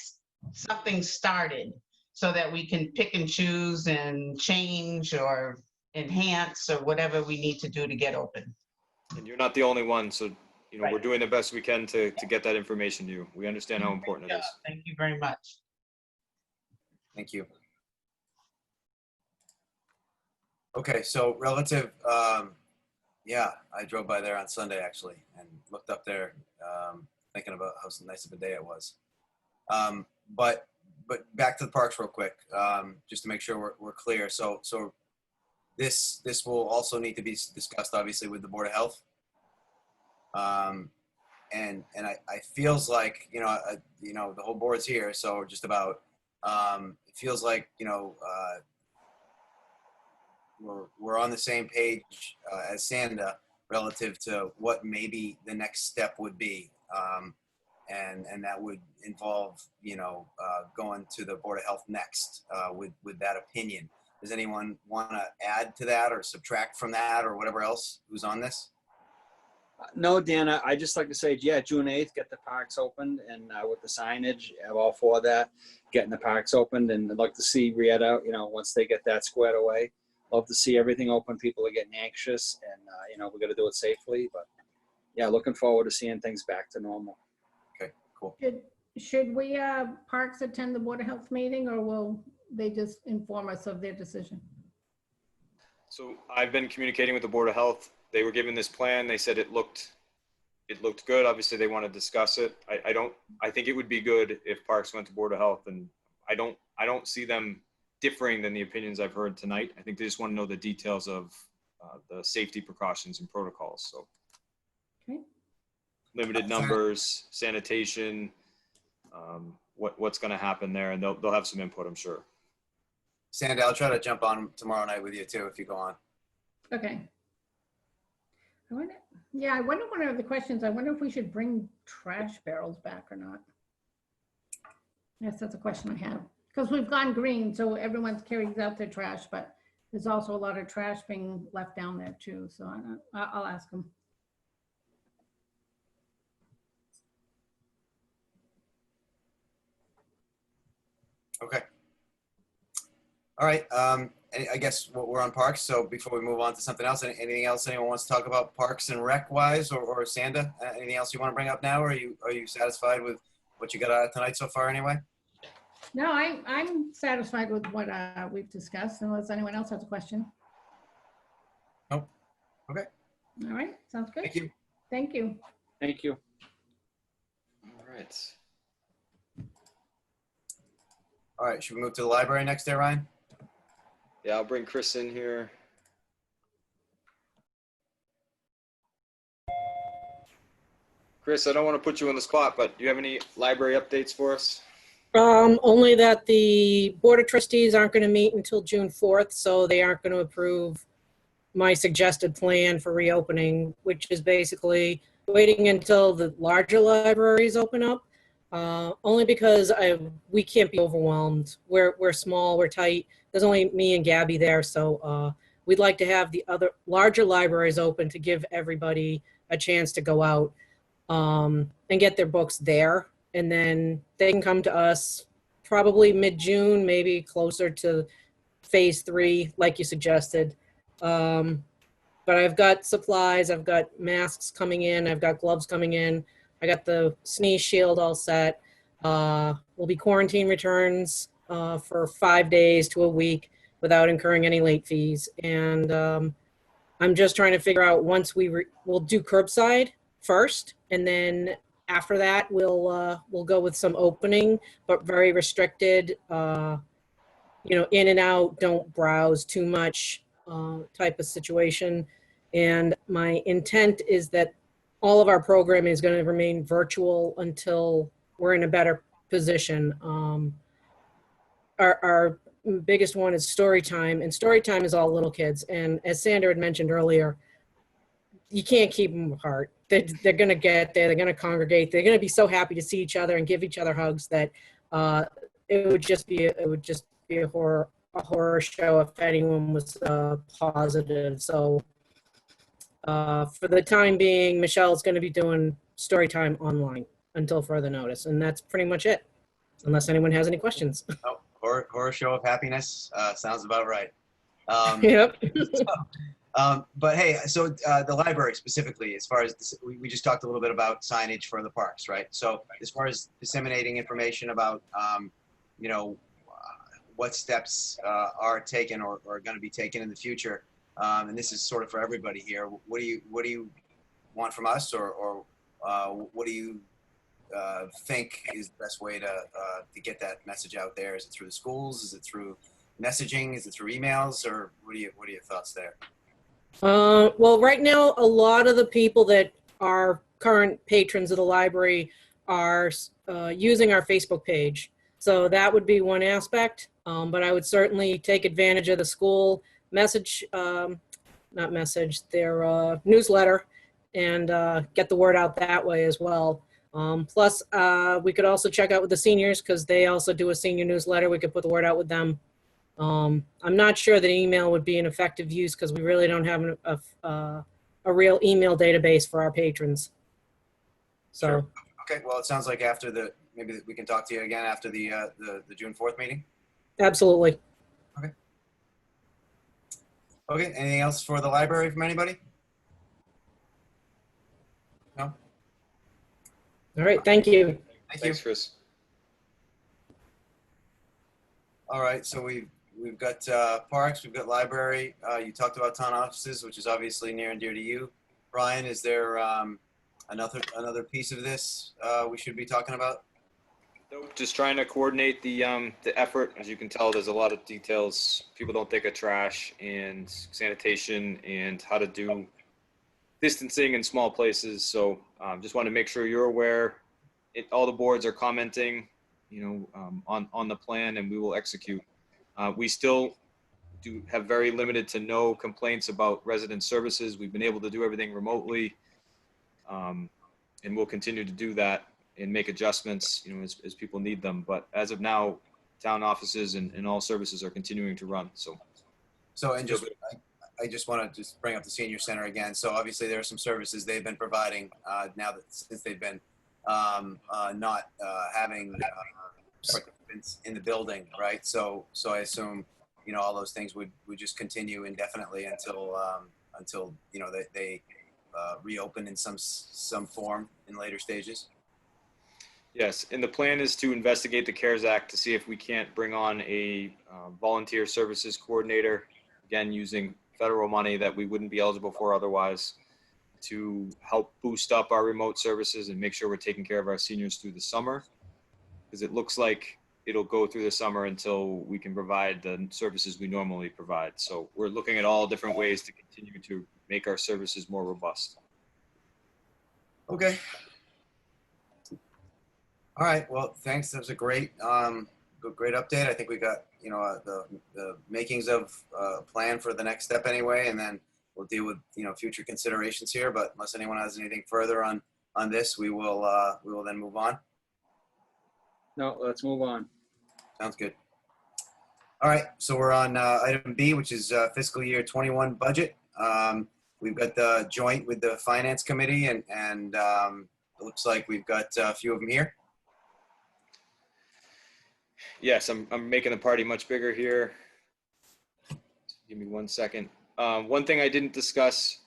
Speaker 5: something started so that we can pick and choose and change or enhance or whatever we need to do to get open.
Speaker 1: And you're not the only one, so, you know,
Speaker 5: Right.
Speaker 1: we're doing the best we can to get that information to you. We understand how important it is.
Speaker 5: Thank you very much.
Speaker 2: Thank you. Okay, so relative, yeah, I drove by there on Sunday actually and looked up there, thinking about how nice of a day it was. But back to the parks real quick, just to make sure we're clear. So this will also need to be discussed obviously with the Board of Health. And I feels like, you know, the whole board's here, so just about, it feels like, you know, we're on the same page as Sanda relative to what maybe the next step would be. And that would involve, you know, going to the Board of Health next with that opinion. Does anyone want to add to that or subtract from that or whatever else who's on this?
Speaker 6: No, Dan, I just like to say, yeah, June 8th, get the parks opened, and with the signage, I'm all for that, getting the parks opened, and I'd like to see Rieta, you know, once they get that squared away. Love to see everything open. People are getting anxious, and, you know, we got to do it safely, but yeah, looking forward to seeing things back to normal.
Speaker 2: Okay, cool.
Speaker 3: Should we, parks attend the Board of Health meeting, or will they just inform us of their decision?
Speaker 1: So I've been communicating with the Board of Health. They were given this plan. They said it looked good. Obviously they want to discuss it. I think it would be good if parks went to Board of Health, and I don't see them differing than the opinions I've heard tonight. I think they just want to know the details of the safety precautions and protocols. So
Speaker 3: Okay.
Speaker 1: limited numbers, sanitation, what's going to happen there, and they'll have some input, I'm sure.
Speaker 2: Sanda, I'll try to jump on tomorrow night with you too if you go on.
Speaker 3: Okay. I wonder one of the questions, I wonder if we should bring trash barrels back or not. Yes, that's a question I have. Because we've gone green, so everyone's carrying out their trash, but there's also a lot of trash being left down there too. So I'll ask them.
Speaker 2: Okay. All right. I guess we're on parks. So before we move on to something else, anything else anyone wants to talk about parks and rec wise, or Sanda? Anything else you want to bring up now? Or are you satisfied with what you got out of tonight so far anyway?
Speaker 3: No, I'm satisfied with what we've discussed, unless anyone else has a question.
Speaker 2: Nope. Okay.
Speaker 3: All right, sounds good.
Speaker 2: Thank you.
Speaker 3: Thank you.
Speaker 6: Thank you.
Speaker 1: All right.
Speaker 2: All right. Should we move to the library next day, Ryan?
Speaker 1: Yeah, I'll bring Chris in here. Chris, I don't want to put you on the spot, but do you have any library updates for us?
Speaker 7: Only that the Board of Trustees aren't going to meet until June 4th, so they aren't going to approve my suggested plan for reopening, which is basically waiting until the larger libraries open up, only because we can't be overwhelmed. We're small, we're tight. There's only me and Gabby there, so we'd like to have the other larger libraries open to give everybody a chance to go out and get their books there. And then they can come to us probably mid-June, maybe closer to phase 3, like you suggested. But I've got supplies, I've got masks coming in, I've got gloves coming in, I got the sneeze shield all set. Will be quarantine returns for 5 days to a week without incurring any late fees. And I'm just trying to figure out once we'll do curbside first, and then after that, we'll go with some opening, but very restricted, in and out, don't browse too much type of situation. And my intent is that all of our programming is going to remain virtual until we're in a better position. Our biggest one is story time, and story time is all little kids. And as Sandra had mentioned earlier, you can't keep them apart. They're going to get there. They're going to congregate. They're going to be so happy to see each other and give each other hugs that it would just be a horror show if anyone was positive. So for the time being, Michelle's going to be doing story time online until further notice, and that's pretty much it, unless anyone has any questions.
Speaker 2: Oh, horror show of happiness. Sounds about right.
Speaker 7: Yep.
Speaker 2: But hey, so the library specifically, as far as this, we just talked a little bit about signage for the parks, right? So as far as disseminating information about, you know, what steps are taken or are going to be taken in the future, and this is sort of for everybody here. What do you want from us, or what do you think is the best way to get that message out there? Is it through the schools? Is it through messaging? Is it through emails? Or what are your thoughts there?
Speaker 7: Well, right now, a lot of the people that are current patrons of the library are using our Facebook page. So that would be one aspect. But I would certainly take advantage of the school message, not message, their newsletter, and get the word out that way as well. Plus, we could also check out with the seniors because they also do a senior newsletter. We could put the word out with them. I'm not sure that email would be an effective use because we really don't have a real email database for our patrons. So,
Speaker 2: Sure. Okay, well, it sounds like after maybe we can talk to you again after the June 4th meeting.
Speaker 7: absolutely.
Speaker 2: Okay, anything else for the library from anybody? No?
Speaker 7: All right, thank you.
Speaker 2: Thank you.
Speaker 1: Thanks, Chris.
Speaker 2: All right, so we've got parks, we've got library. You talked about town offices, which is obviously near and dear to you. Brian, is there another piece of this we should be talking about?
Speaker 1: Nope, just trying to coordinate the effort. As you can tell, there's a lot of details. People don't think of trash and sanitation and how to do distancing in small places. So just want to make sure you're aware. All the boards are commenting, on the plan, and we will execute. We still do have very limited to no complaints about resident services. We've been able to do everything remotely, and we'll continue to do that and make adjustments, as people need them. But as of now, town offices and all services are continuing to run. So
Speaker 2: And I just want to just bring up the senior center again. So obviously there are some services they've been providing now that since they've been not having participants in the building, right? So I assume all those things would just continue indefinitely until they reopen in some form in later stages.
Speaker 1: yes, and the plan is to investigate the CARES Act to see if we can't bring on a volunteer services coordinator, again using federal money that we wouldn't be eligible for otherwise, to help boost up our remote services and make sure we're taking care of our seniors through the summer, because it looks like it'll go through the summer until we can provide the services we normally provide. So we're looking at all different ways to continue to make our services more robust.
Speaker 2: Okay. All right. Well, thanks. That was a great update. I think we got the makings of a plan for the next step anyway, and then we'll deal with future considerations here. But unless anyone has anything further on this, we will then move on.
Speaker 6: No, let's move on.
Speaker 2: Sounds good. All right. So we're on item B, which is fiscal year 21 budget. We've got the joint with the finance committee, and it looks like we've got a few of them here.
Speaker 1: Yes, I'm making the party much bigger here. Give me 1 second. One thing I didn't discuss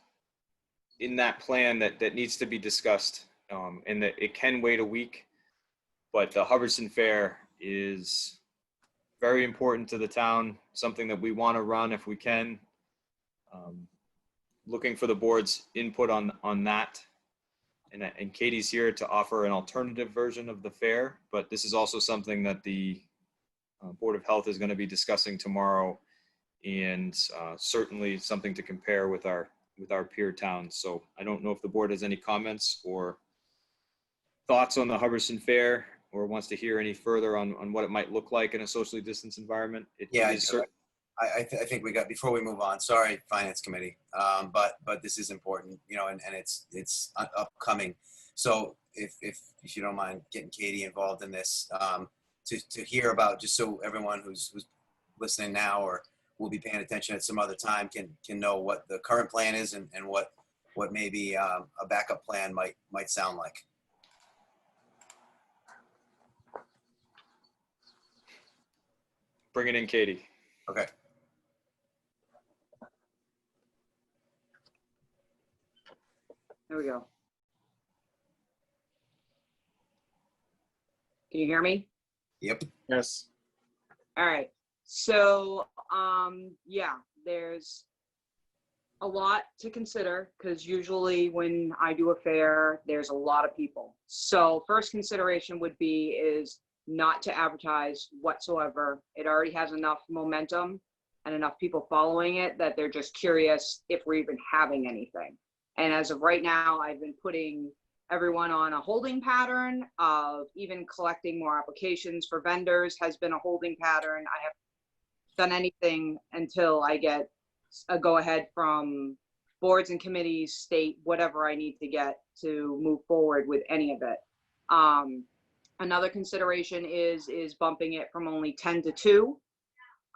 Speaker 1: in that plan that needs to be discussed, and that it can wait a week, but the Hubbardton Fair is very important to the town, something that we want to run if we can. Looking for the board's input on that. And Katie's here to offer an alternative version of the fair, but this is also something that the Board of Health is going to be discussing tomorrow, and certainly something to compare with our peer towns. So I don't know if the board has any comments or thoughts on the Hubbardton Fair, or wants to hear any further on what it might look like in a socially distanced environment.
Speaker 2: I think we got, before we move on, sorry, Finance Committee, but this is important, and it's upcoming. So if you don't mind getting Katie involved in this, to hear about, just so everyone who's listening now or will be paying attention at some other time can know what the current plan is and what maybe a backup plan might sound like.
Speaker 1: Bring it in, Katie.
Speaker 2: Okay.
Speaker 8: There we go. Can you hear me?
Speaker 2: Yep.
Speaker 6: Yes.
Speaker 8: All right. So, yeah, there's a lot to consider because usually when I do a fair, there's a lot of people. So first consideration would be is not to advertise whatsoever. It already has enough momentum and enough people following it that they're just curious if we're even having anything. And as of right now, I've been putting everyone on a holding pattern of even collecting more applications for vendors has been a holding pattern. I haven't done anything until I get a go ahead from boards and committees, state, whatever I need to get to move forward with any of it. Another consideration is bumping it from only 10 to 2.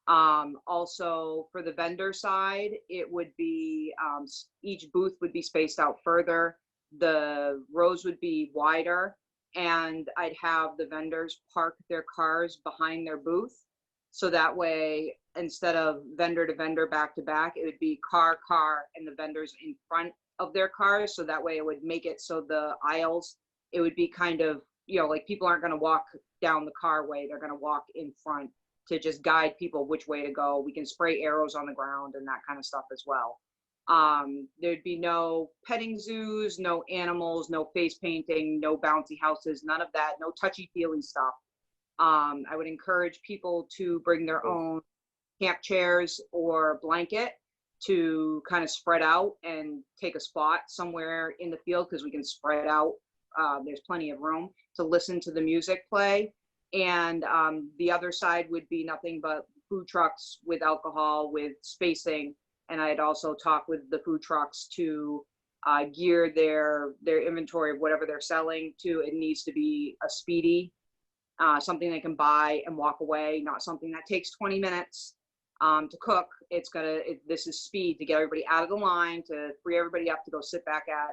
Speaker 8: Also for the vendor side, it would be, each booth would be spaced out further. The rows would be wider and I'd have the vendors park their cars behind their booth. So that way, instead of vendor to vendor back to back, it would be car, and the vendors in front of their cars. So that way it would make it so the aisles, it would be kind of, you know, like people aren't going to walk down the car way. They're going to walk in front to just guide people which way to go. We can spray arrows on the ground and that kind of stuff as well. There'd be no petting zoos, no animals, no face painting, no bouncy houses, none of that, no touchy-feely stuff. I would encourage people to bring their own camp chairs or blanket to kind of spread out and take a spot somewhere in the field because we can spread out. There's plenty of room to listen to the music play. And the other side would be nothing but food trucks with alcohol, with spacing. And I'd also talk with the food trucks to gear their inventory of whatever they're selling to. It needs to be a speedy, something they can buy and walk away, not something that takes 20 minutes to cook. This is speed to get everybody out of the line, to free everybody up to go sit back at,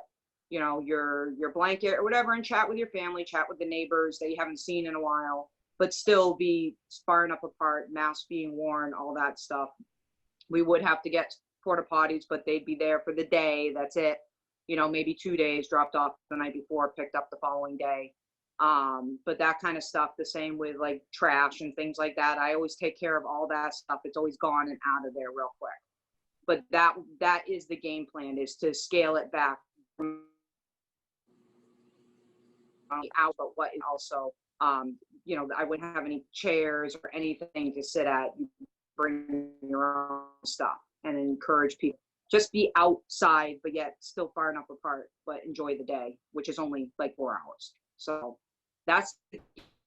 Speaker 8: you know, your blanket or whatever and chat with your family, chat with the neighbors that you haven't seen in a while, but still be far enough apart, masks being worn, all that stuff. We would have to get porta potties, but they'd be there for the day. That's it. You know, maybe 2 days, dropped off the night before, picked up the following day. But that kind of stuff, the same with like trash and things like that. I always take care of all that stuff. It's always gone and out of there real quick. But that is the game plan, is to scale it back out, but what is also, you know, I wouldn't have any chairs or anything to sit at. You bring your own stuff and encourage people. Just be outside, but yet still far enough apart, but enjoy the day, which is only like 4 hours. So that's the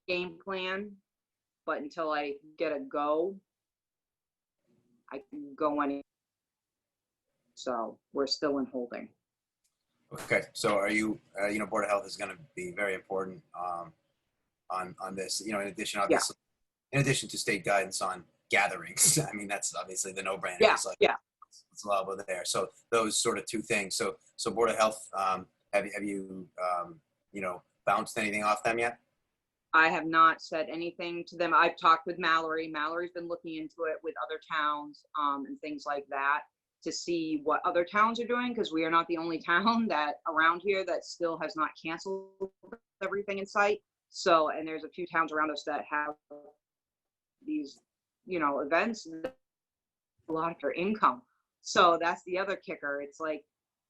Speaker 8: game plan. But until I get a go, I can go any. So we're still in holding.
Speaker 2: Okay. So are you, you know, Board of Health is going to be very important on this, you know, in addition, obviously, in addition to state guidance on gatherings. I mean, that's obviously the no-brainer.
Speaker 8: Yeah,
Speaker 2: It's like,
Speaker 8: yeah.
Speaker 2: it's allowable there. So those sort of two things. So Board of Health, have you, you know, bounced anything off them yet?
Speaker 8: I have not said anything to them. I've talked with Mallory. Mallory's been looking into it with other towns and things like that to see what other towns are doing, because we are not the only town that around here that still has not canceled everything in sight. So, and there's a few towns around us that have these, you know, events, a lot of their income. So that's the other kicker. It's like,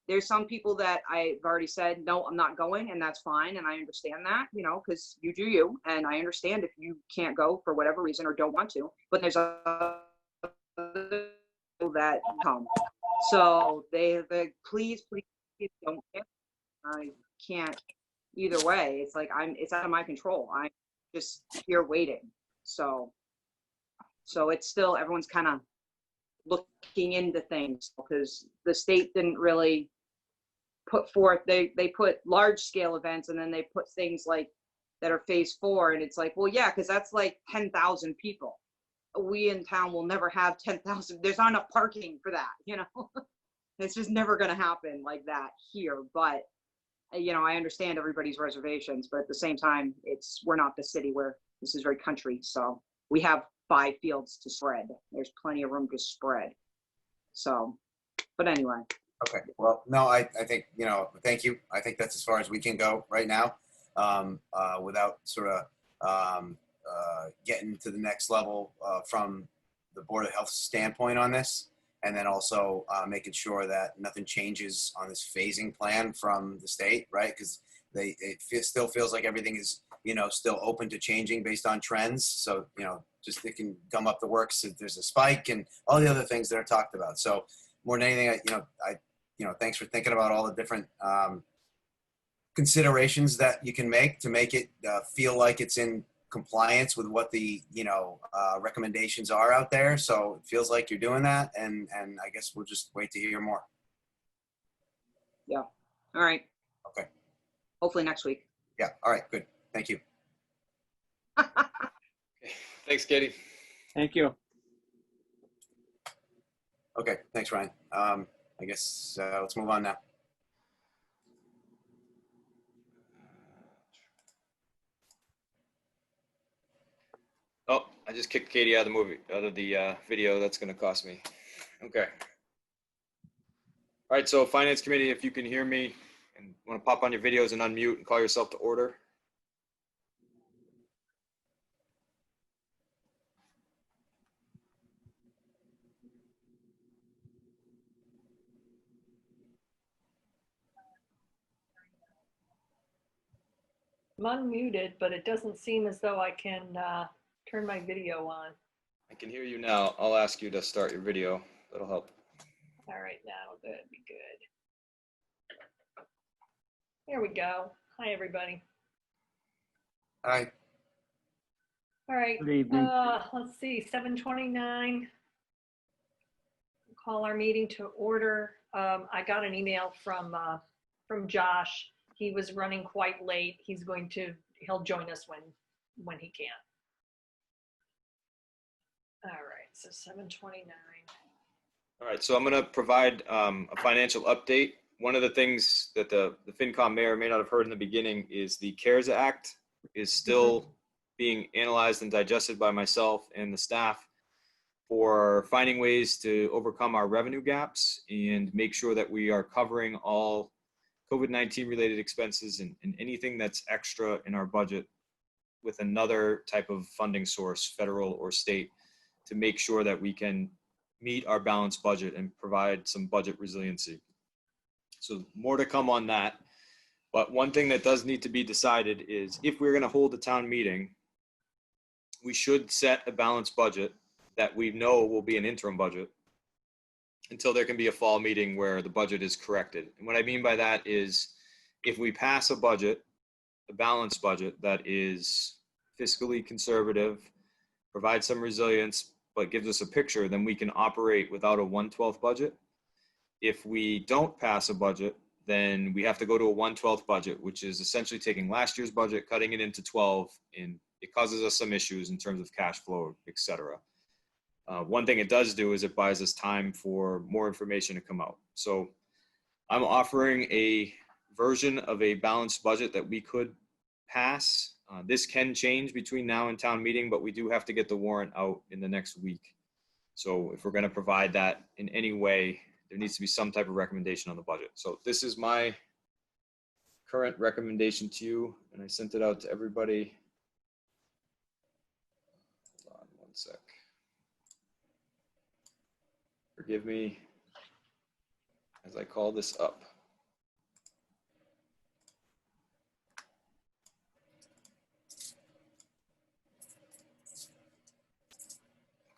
Speaker 8: there's some people that I've already said, no, I'm not going, and that's fine. And I understand that, you know, because you do you. And I understand if you can't go for whatever reason or don't want to, but there's other people that come. So they please don't get, I can't either way. It's like, it's out of my control. I'm just here waiting. So it's still, everyone's kind of looking into things because the state didn't really put forth, they put large scale events and then they put things like that are phase 4, and it's like, well, yeah, because that's like 10,000 people. we in town will never have 10,000. There's not enough parking for that, It's just never going to happen like that here. But, I understand everybody's reservations, but at the same time, we're not the city where this is very country. So we have 5 fields to spread. There's plenty of room to spread. So, but anyway.
Speaker 2: Okay, well, no, I think, thank you. I think that's as far as we can go right now, without sort of getting to the next level from the Board of Health standpoint on this. And then also making sure that nothing changes on this phasing plan from the state, right? Because still feels like everything is, still open to changing based on trends. So, just it can gum up the works if there's a spike and all the other things that are talked about. So more than anything, thanks for thinking about all the different considerations that you can make to make it feel like it's in compliance with what the recommendations are out there. So it feels like you're doing that, and I guess we'll just wait to hear more.
Speaker 8: Yeah. All right.
Speaker 2: Okay.
Speaker 8: Hopefully next week.
Speaker 2: Yeah. All right. Good. Thank you.
Speaker 1: Thanks, Katie.
Speaker 6: Thank you.
Speaker 2: Okay. Thanks, Ryan. I guess let's move on now.
Speaker 1: Oh, I just kicked Katie out of the video. That's going to cost me. Okay. All right, so Finance Committee, if you can hear me and want to pop on your videos and unmute and call yourself to order.
Speaker 9: I'm unmuted, but it doesn't seem as though I can turn my video on.
Speaker 1: I can hear you now. I'll ask you to start your video. That'll help.
Speaker 9: All right, that'd be good. There we go. Hi, everybody.
Speaker 2: Hi.
Speaker 9: All right.
Speaker 4: Good evening.
Speaker 9: Let's see, 7:29. Call our meeting to order. I got an email from Josh. He was running quite late. He'll join us when he can. All right, so 7:29.
Speaker 1: All right, so I'm going to provide a financial update. One of the things that the FinCom may or may not have heard in the beginning is the CARES Act is still being analyzed and digested by myself and the staff for finding ways to overcome our revenue gaps and make sure that we are covering all COVID-19 related expenses and anything that's extra in our budget with another type of funding source, federal or state, to make sure that we can meet our balanced budget and provide some budget resiliency. So more to come on that. But one thing that does need to be decided is if we're going to hold a town meeting, we should set a balanced budget that we know will be an interim budget until there can be a fall meeting where the budget is corrected. And what I mean by that is if we pass a budget, a balanced budget that is fiscally conservative, provides some resilience, but gives us a picture, then we can operate without a 1/12 budget. If we don't pass a budget, then we have to go to a 1/12 budget, which is essentially taking last year's budget, cutting it into 12, and it causes us some issues in terms of cash flow, et cetera. One thing it does do is it buys us time for more information to come out. So I'm offering a version of a balanced budget that we could pass. This can change between now and town meeting, but we do have to get the warrant out in the next week. So if we're going to provide that in any way, there needs to be some type of recommendation on the budget. So this is my current recommendation to you, and I sent it out to everybody. Hold on one sec. Forgive me as I call this up.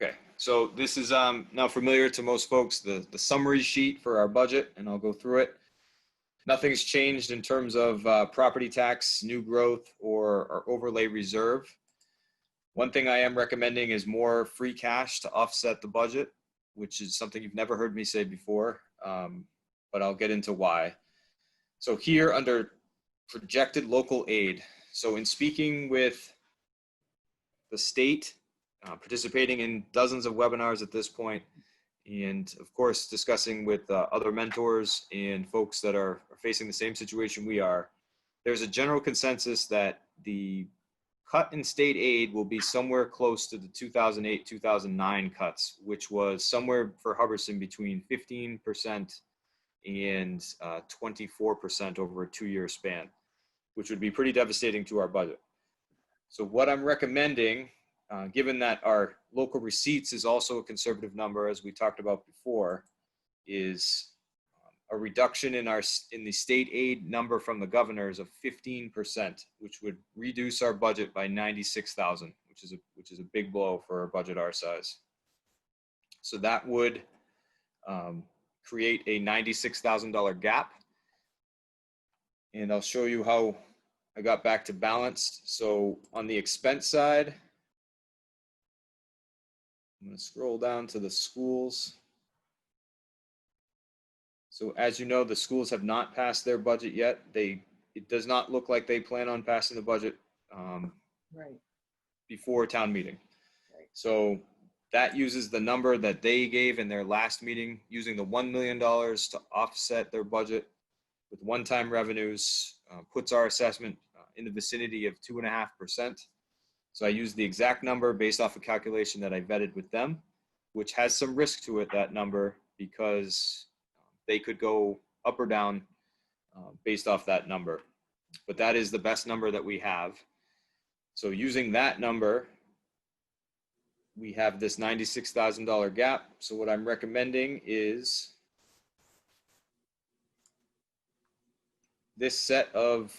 Speaker 1: Okay, so this is now familiar to most folks, the summary sheet for our budget, and I'll go through it. Nothing's changed in terms of property tax, new growth, or our overlay reserve. One thing I am recommending is more free cash to offset the budget, which is something you've never heard me say before, but I'll get into why. So here under projected local aid, so in speaking with the state participating in dozens of webinars at this point, and of course discussing with other mentors and folks that are facing the same situation we are. There's a general consensus that the cut in state aid will be somewhere close to the 2008-2009 cuts, which was somewhere for Hubbardton between 15% and 24% over a 2-year span, which would be pretty devastating to our budget. So what I'm recommending, given that our local receipts is also a conservative number, as we talked about before, is a reduction in the state aid number from the governors of 15%, which would reduce our budget by $96,000, which is a big blow for a budget our size. So that would create a $96,000 gap, and I'll show you how I got back to balance. So on the expense side, I'm going to scroll down to the schools. So as you know, the schools have not passed their budget yet. It does not look like they plan on passing the budget
Speaker 5: Right.
Speaker 1: before town meeting.
Speaker 5: Right.
Speaker 1: So that uses the number that they gave in their last meeting, using the $1 million to offset their budget with one-time revenues, puts our assessment in the vicinity of 2.5%. So I used the exact number based off a calculation that I vetted with them, which has some risk to it, that number, because they could go up or down based off that number. But that is the best number that we have. So using that number, we have this $96,000 gap. So what I'm recommending is this set of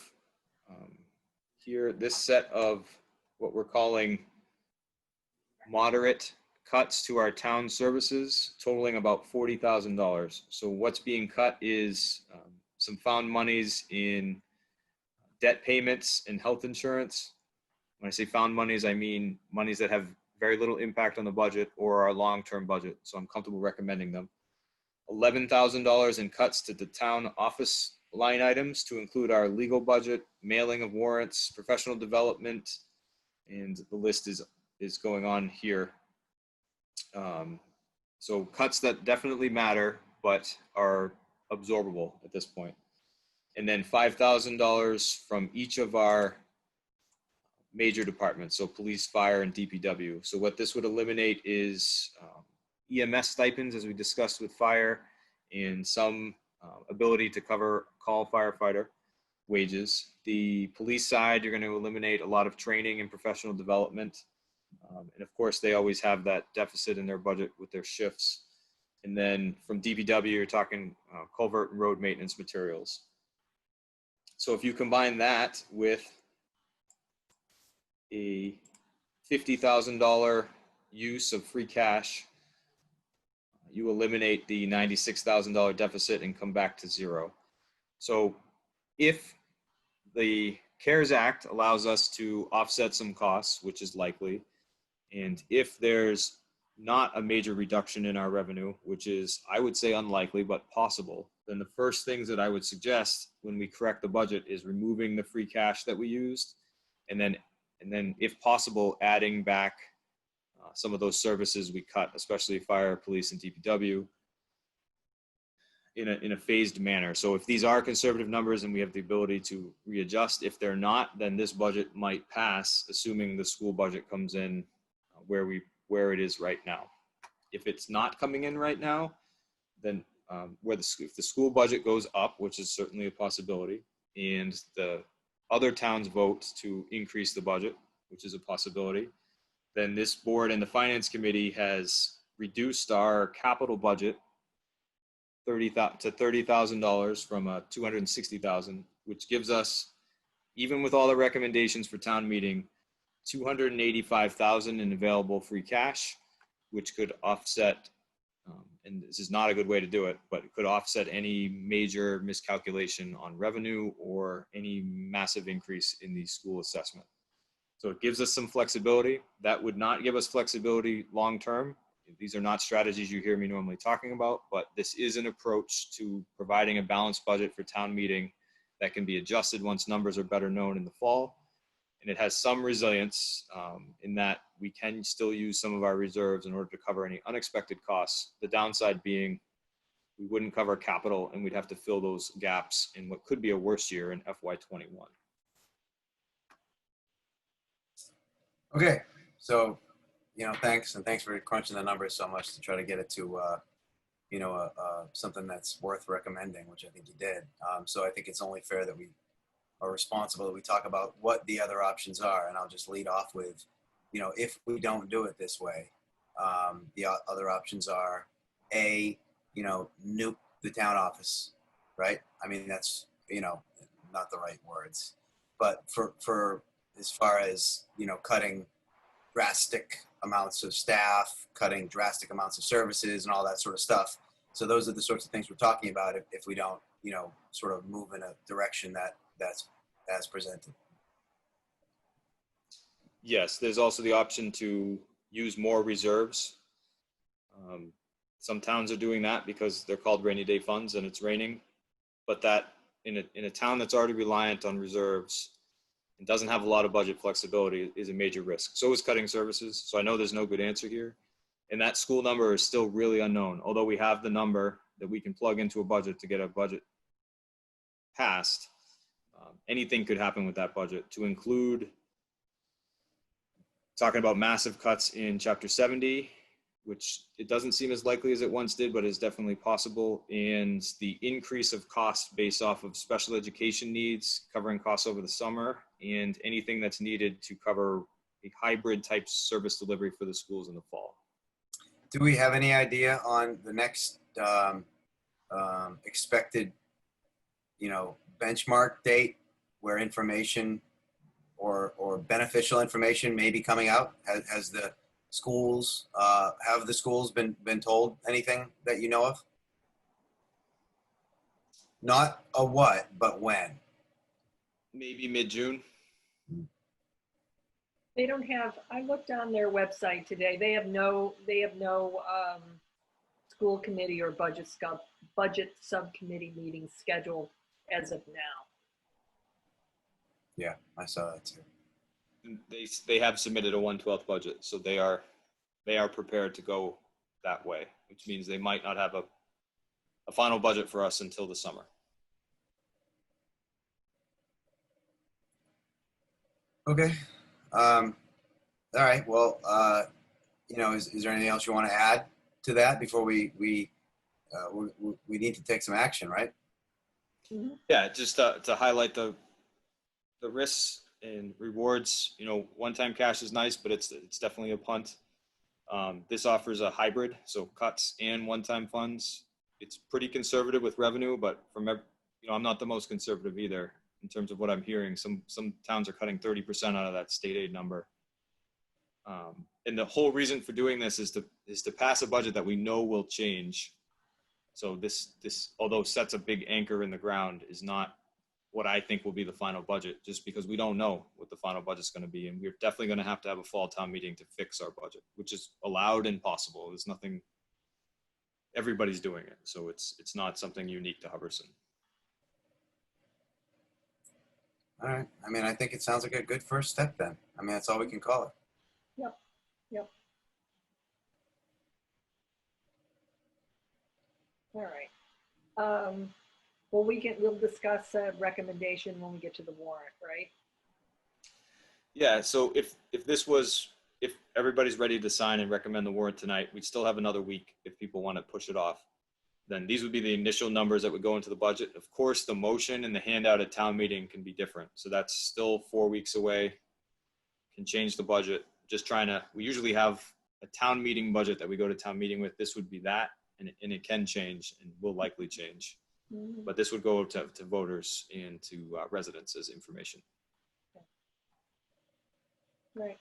Speaker 1: this set of what we're calling moderate cuts to our town services, totaling about $40,000. So what's being cut is some found monies in debt payments and health insurance. When I say found monies, I mean monies that have very little impact on the budget or our long-term budget. So I'm comfortable recommending them. $11,000 in cuts to the town office line items to include our legal budget, mailing of warrants, professional development, and the list is going on here. So cuts that definitely matter, but are absorbable at this point. And then $5,000 from each of our major departments, so police, fire, and DPW. So what this would eliminate is EMS stipends, as we discussed with fire, and some ability to cover call firefighter wages. The police side, you're going to eliminate a lot of training and professional development. And of course, they always have that deficit in their budget with their shifts. And then from DPW, you're talking culvert and road maintenance materials. So if you combine that with a $50,000 use of free cash, you eliminate the $96,000 deficit and come back to zero. So if the CARES Act allows us to offset some costs, which is likely, and if there's not a major reduction in our revenue, which is, I would say, unlikely, but possible, then the first things that I would suggest when we correct the budget is removing the free cash that we used, and then if possible, adding back some of those services we cut, especially fire, police, and DPW, in a phased manner. So if these are conservative numbers and we have the ability to readjust, if they're not, then this budget might pass, assuming the school budget comes in where it is right now. If it's not coming in right now, then if the school budget goes up, which is certainly a possibility, and the other towns vote to increase the budget, which is a possibility, then this board and the finance committee has reduced our capital budget to $30,000 from $260,000, which gives us, even with all the recommendations for town meeting, $285,000 in available free cash, which could offset, and this is not a good way to do it, but it could offset any major miscalculation on revenue or any massive increase in the school assessment. So it gives us some flexibility. That would not give us flexibility long-term. These are not strategies you hear me normally talking about, but this is an approach to providing a balanced budget for town meeting that can be adjusted once numbers are better known in the fall. and it has some resilience in that we can still use some of our reserves in order to cover any unexpected costs. The downside being we wouldn't cover capital, and we'd have to fill those gaps in what could be a worse year in FY21.
Speaker 2: Okay, so, thanks, and thanks for crunching the numbers so much to try to get it to, something that's worth recommending, which I think you did. So I think it's only fair that we are responsible that we talk about what the other options are, and I'll just lead off with, if we don't do it this way, the other options are A, nuke the town office, right? I mean, that's, not the right words, but for as far as, cutting drastic amounts of staff, cutting drastic amounts of services and all that sort of stuff. So those are the sorts of things we're talking about if we don't, sort of move in a direction that's as presented.
Speaker 1: Yes, there's also the option to use more reserves. Some towns are doing that because they're called rainy day funds and it's raining, but that in a town that's already reliant on reserves and doesn't have a lot of budget flexibility is a major risk. So is cutting services. So I know there's no good answer here. And that school number is still really unknown, although we have the number that we can plug into a budget to get a budget passed. Anything could happen with that budget, to include talking about massive cuts in Chapter 70, which it doesn't seem as likely as it once did, but is definitely possible. And the increase of costs based off of special education needs, covering costs over the summer, and anything that's needed to cover a hybrid type service delivery for the schools in the fall.
Speaker 2: Do we have any idea on the next expected, benchmark date where information or beneficial information may be coming out? Has the schools, have the schools been told anything that you know of? Not a what, but when?
Speaker 1: Maybe mid-June.
Speaker 9: They don't have, I looked on their website today, they have no school committee or budget subcommittee meetings scheduled as of now.
Speaker 2: Yeah, I saw that too.
Speaker 1: They have submitted a 1/12 budget, so they are prepared to go that way, which means they might not have a final budget for us until the summer.
Speaker 2: Okay. All right. Well, is there anything else you want to add to that before we need to take some action, right?
Speaker 9: Mm-hmm.
Speaker 1: Yeah, just to highlight the risks and rewards. One-time cash is nice, but it's definitely a punt. This offers a hybrid, so cuts and one-time funds. It's pretty conservative with revenue, but I'm not the most conservative either in terms of what I'm hearing. Some towns are cutting 30% out of that state aid number. And the whole reason for doing this is to pass a budget that we know will change. So this although sets a big anchor in the ground, is not what I think will be the final budget, just because we don't know what the final budget's going to be. And we're definitely going to have a fall town meeting to fix our budget, which is allowed and possible. There's nothing, everybody's doing it. So it's not something unique to Hubbardton.
Speaker 2: All right. I mean, I think it sounds like a good first step then. I mean, that's all we can call it.
Speaker 9: Yep. All right. Well, we'll discuss a recommendation when we get to the warrant, right?
Speaker 1: Yeah, so if everybody's ready to sign and recommend the warrant tonight, we'd still have another week if people want to push it off. Then these would be the initial numbers that would go into the budget. Of course, the motion and the handout at town meeting can be different. So that's still 4 weeks away. Can change the budget. We usually have a town meeting budget that we go to town meeting with. This would be that, and it can change and will likely change.
Speaker 9: Mm-hmm.
Speaker 1: But this would go to voters and to residents as information.
Speaker 9: Right.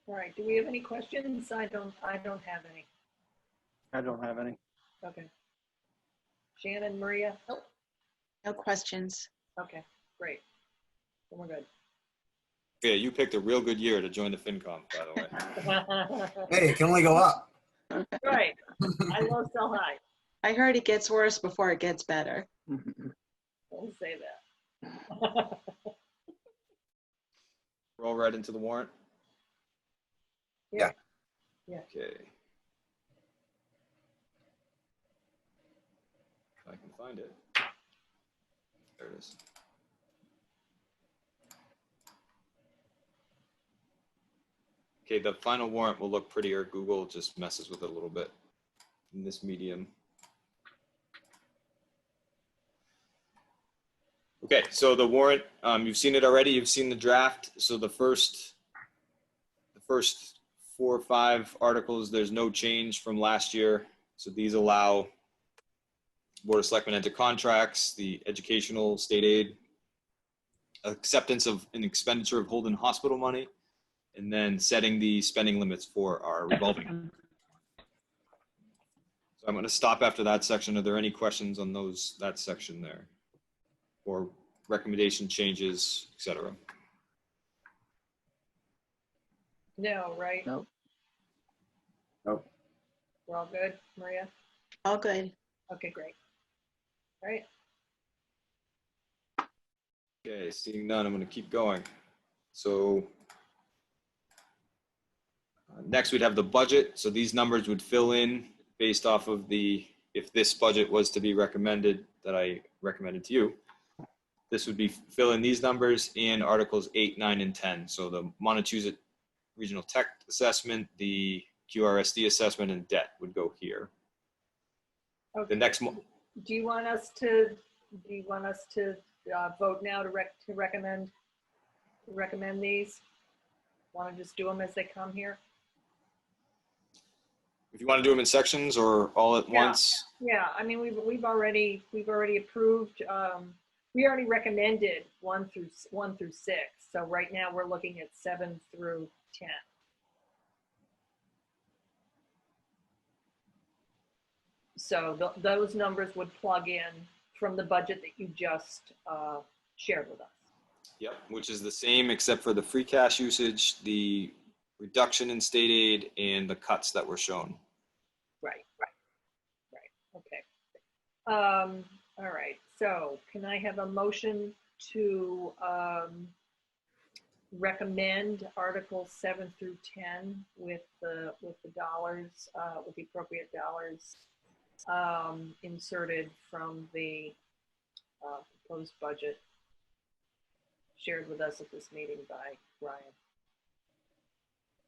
Speaker 9: All right. Do we have any questions? I don't have any.
Speaker 4: I don't have any.
Speaker 9: Okay. Shannon, Maria?
Speaker 10: Nope. No questions.
Speaker 9: Okay, great. Then we're good.
Speaker 1: Yeah, you picked a real good year to join the FinCom, by the way.
Speaker 2: Hey, it can only go up.
Speaker 9: Right. I low, sell high.
Speaker 10: I heard it gets worse before it gets better.
Speaker 9: Don't say that.
Speaker 1: Roll right into the warrant.
Speaker 8: Yeah.
Speaker 1: Okay. If I can find it. There it is. Okay, the final warrant will look prettier. Google just messes with it a little bit in this medium. Okay, so the warrant, you've seen it already. You've seen the draft. So the first 4 or 5 articles, there's no change from last year. So these allow Board of Selectmen enter contracts, the educational state aid, acceptance of an expenditure of Holden Hospital money, and then setting the spending limits for our revolving. So I'm going to stop after that section. Are there any questions on that section there? Or recommendation changes, etc.?
Speaker 9: No, right?
Speaker 4: No.
Speaker 2: Nope.
Speaker 9: We're all good, Maria?
Speaker 10: All good.
Speaker 9: Okay, great. All right.
Speaker 1: Okay, seeing none, I'm going to keep going. So next we'd have the budget. So these numbers would fill in based off of if this budget was to be recommended that I recommended to you. This would be fill in these numbers in Articles 8, 9, and 10. So the Montezut Regional Tech Assessment, the QRSD assessment, and debt would go here.
Speaker 9: Okay.
Speaker 1: The next
Speaker 9: Do you want us to vote now to recommend these? Want to just do them as they come here?
Speaker 1: if you want to do them in sections or all at
Speaker 9: Yeah.
Speaker 1: once.
Speaker 9: Yeah, I mean, we've already approved, we already recommended 1 through 6. So right now we're looking at 7 through 10. So those numbers would plug in from the budget that you just shared with us.
Speaker 1: Yep, which is the same except for the free cash usage, the reduction in state aid, and the cuts that were shown.
Speaker 9: Right. Okay. All right. So can I have a motion to recommend Articles 7 through 10 with the dollars, with the appropriate dollars inserted from the proposed budget shared with us at this meeting by Ryan?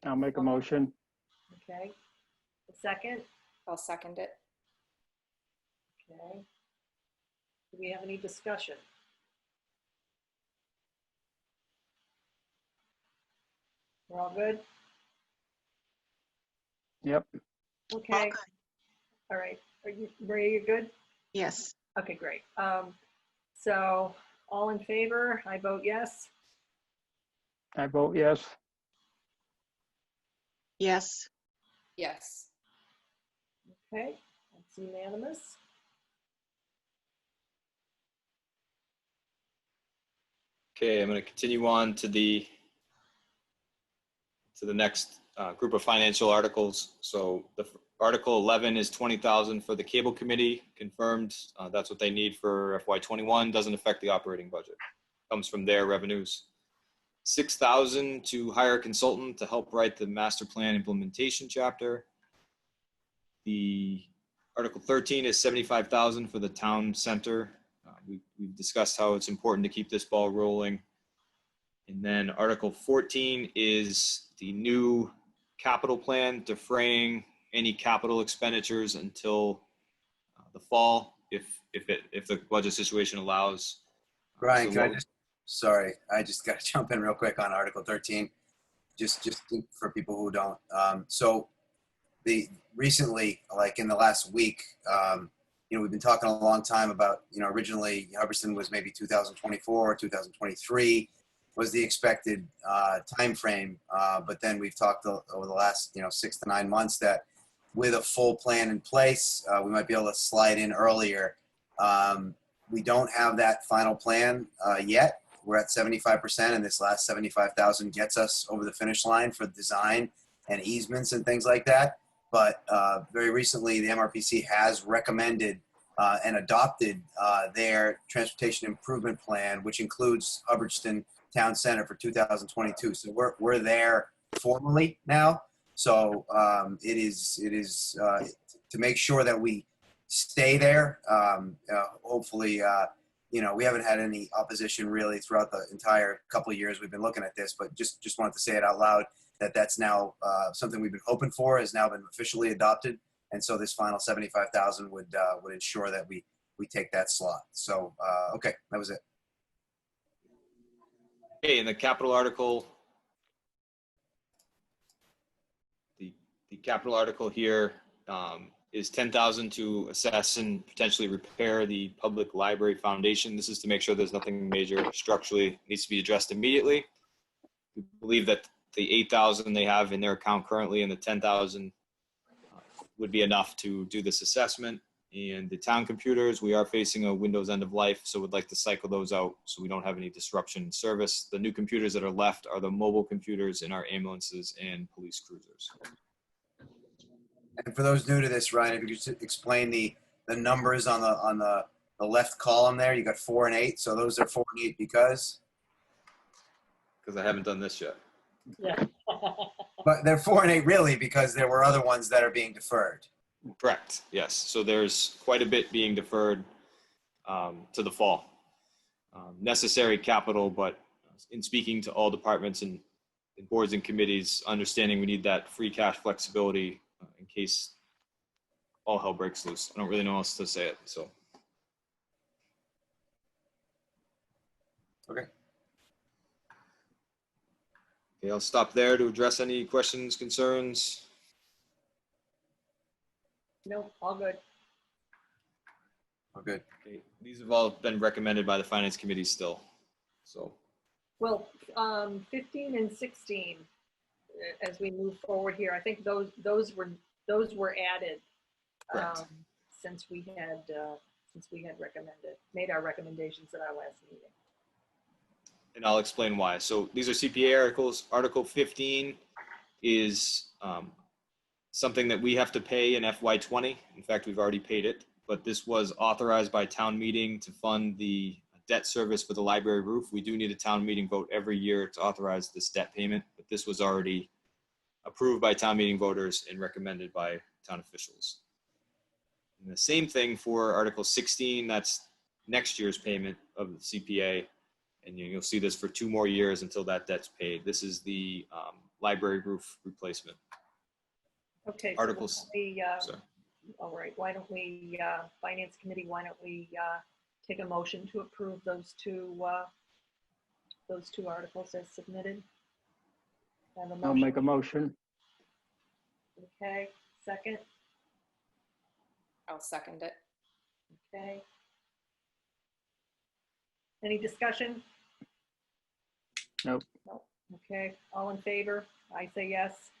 Speaker 4: I'll make a motion.
Speaker 9: Okay. A second?
Speaker 11: I'll second it.
Speaker 9: Okay. Do we have any discussion? We're all good?
Speaker 4: Yep.
Speaker 9: Okay. All right. Maria, you're good?
Speaker 10: Yes.
Speaker 9: Okay, great. So all in favor? I vote yes.
Speaker 4: I vote yes.
Speaker 10: Yes.
Speaker 11: Yes.
Speaker 9: Okay, that's unanimous.
Speaker 1: Okay, I'm going to continue on to the next group of financial articles. So the Article 11 is 20,000 for the cable committee, confirmed. That's what they need for FY21. Doesn't affect the operating budget. Comes from their revenues. 6,000 to hire a consultant to help write the master plan implementation chapter. The Article 13 is 75,000 for the town center. We've discussed how it's important to keep this ball rolling. And then Article 14 is the new capital plan, defraying any capital expenditures until the fall, if the budget situation allows.
Speaker 2: Brian,
Speaker 1: So
Speaker 2: sorry, I just got to jump in real quick on Article 13, just for people who don't. So recently, like in the last week, we've been talking a long time about, originally Hubbardton was maybe 2024 or 2023 was the expected time frame. But then we've talked over the last, 6 to 9 months that with a full plan in place, we might be able to slide in earlier. We don't have that final plan yet. We're at 75%, and this last 75,000 gets us over the finish line for design and easements and things like that. But very recently, the MRPC has recommended and adopted their transportation improvement plan, which includes Hubbardton Town Center for 2022. So we're there formally now. So it is to make sure that we stay there. Hopefully, we haven't had any opposition really throughout the entire couple of years we've been looking at this, but just wanted to say it out loud that that's now something we've been hoping for has now been officially adopted. And so this final 75,000 would ensure that we take that slot. So, okay, that was it.
Speaker 1: Okay, in the capital article, the capital article here is 10,000 to assess and potentially repair the public library foundation. This is to make sure there's nothing major structurally needs to be addressed immediately. We believe that the 8,000 they have in their account currently and the 10,000 would be enough to do this assessment. And the town computers, we are facing a Windows end of life, so we'd like to cycle those out so we don't have any disruption in service. The new computers that are left are the mobile computers in our ambulances and police cruisers.
Speaker 2: And for those new to this, Ryan, if you could just explain the numbers on the left column there, you got 4 and 8. So those are 4 and 8 because
Speaker 1: I haven't done this yet.
Speaker 9: Yeah.
Speaker 2: but they're 4 and 8 really because there were other ones that are being deferred.
Speaker 1: Correct, yes. So there's quite a bit being deferred to the fall. Necessary capital, but in speaking to all departments and boards and committees, understanding we need that free cash flexibility in case all hell breaks loose. I don't really know how else to say it, so.
Speaker 2: Okay.
Speaker 1: Okay, I'll stop there to address any questions, concerns.
Speaker 9: No, all good.
Speaker 2: Oh, good.
Speaker 1: Okay, these have all been recommended by the finance committee still, so.
Speaker 9: Well, 15 and 16, as we move forward here, I think those were added
Speaker 1: Correct.
Speaker 9: since we had made our recommendations at our last meeting.
Speaker 1: And I'll explain why. So these are CPA articles. Article 15 is something that we have to pay in FY20. In fact, we've already paid it, but this was authorized by town meeting to fund the debt service for the library roof. We do need a town meeting vote every year to authorize this debt payment, but this was already approved by town meeting voters and recommended by town officials. And the same thing for Article 16, that's next year's payment of the CPA. And you'll see this for 2 more years until that debt's paid. This is the library roof replacement.
Speaker 9: Okay.
Speaker 1: Articles.
Speaker 9: So all right. Why don't we, Finance Committee? Why don't we take a motion to approve those two articles as submitted? Have a motion.
Speaker 4: I'll make a motion.
Speaker 9: Okay. Second.
Speaker 11: I'll second it.
Speaker 9: Okay. Any discussion?
Speaker 4: Nope.
Speaker 9: Nope. Okay. All in favor? I say yes.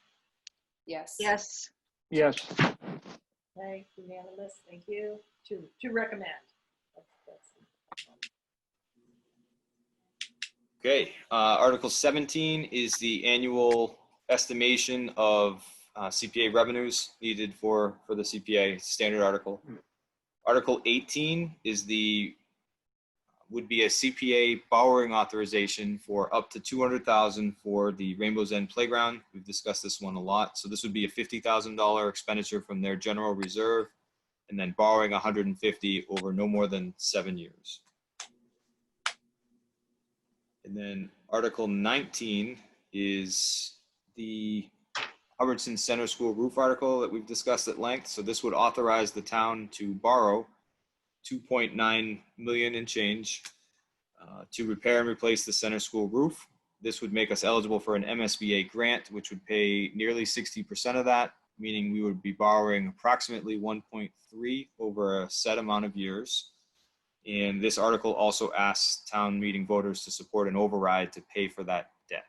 Speaker 11: Yes.
Speaker 10: Yes.
Speaker 4: Yes.
Speaker 9: Okay. Unanimous. Thank you. To recommend.
Speaker 1: Okay, Article 17 is the annual estimation of CPA revenues needed for the CPA standard article. Article 18 is would be a CPA borrowing authorization for up to $200,000 for the Rainbow's End Playground. We've discussed this one a lot. So this would be a $50,000 expenditure from their general reserve and then borrowing $150,000 over no more than 7 years. And then Article 19 is the Hubbardton Center School roof article that we've discussed at length. So this would authorize the town to borrow $2.9 million and change to repair and replace the center school roof. This would make us eligible for an MSBA grant, which would pay nearly 60% of that, meaning we would be borrowing approximately 1.3 over a set amount of years. And this article also asks town meeting voters to support an override to pay for that debt.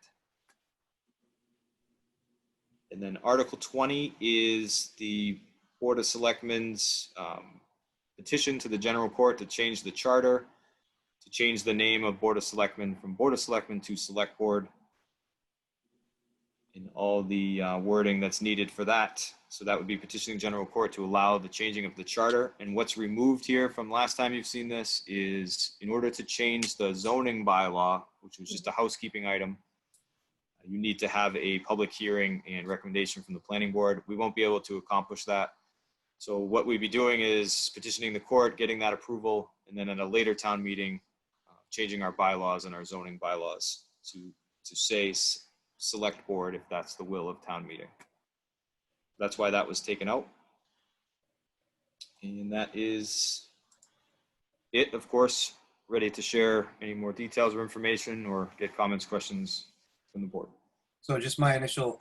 Speaker 1: And then Article 20 is the Board of Selectmen's petition to the general court to change the charter, to change the name of Board of Selectmen from Board of Selectmen to Select Board. And all the wording that's needed for that. So that would be petitioning general court to allow the changing of the charter. And what's removed here from last time you've seen this is in order to change the zoning bylaw, which was just a housekeeping item, you need to have a public hearing and recommendation from the planning board. We won't be able to accomplish that. So what we'd be doing is petitioning the court, getting that approval, and then at a later town meeting, changing our bylaws and our zoning bylaws to say select board if that's the will of town meeting. That's why that was taken out. And that is it, of course. Ready to share any more details or information or get comments, questions from the board.
Speaker 2: So just my initial,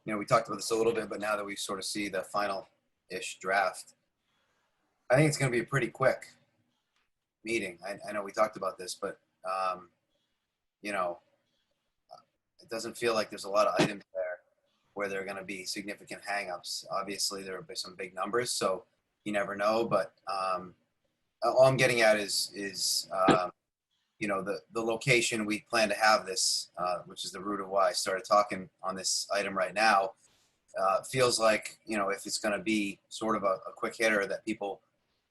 Speaker 2: we talked about this a little bit, but now that we sort of see the final-ish draft, I think it's going to be a pretty quick meeting. I know we talked about this, but, it doesn't feel like there's a lot of items there where there are going to be significant hangups. Obviously, there will be some big numbers, so you never know. But all I'm getting at is the location we plan to have this, which is the root of why I started talking on this item right now. Feels like, if it's going to be sort of a quick hitter that people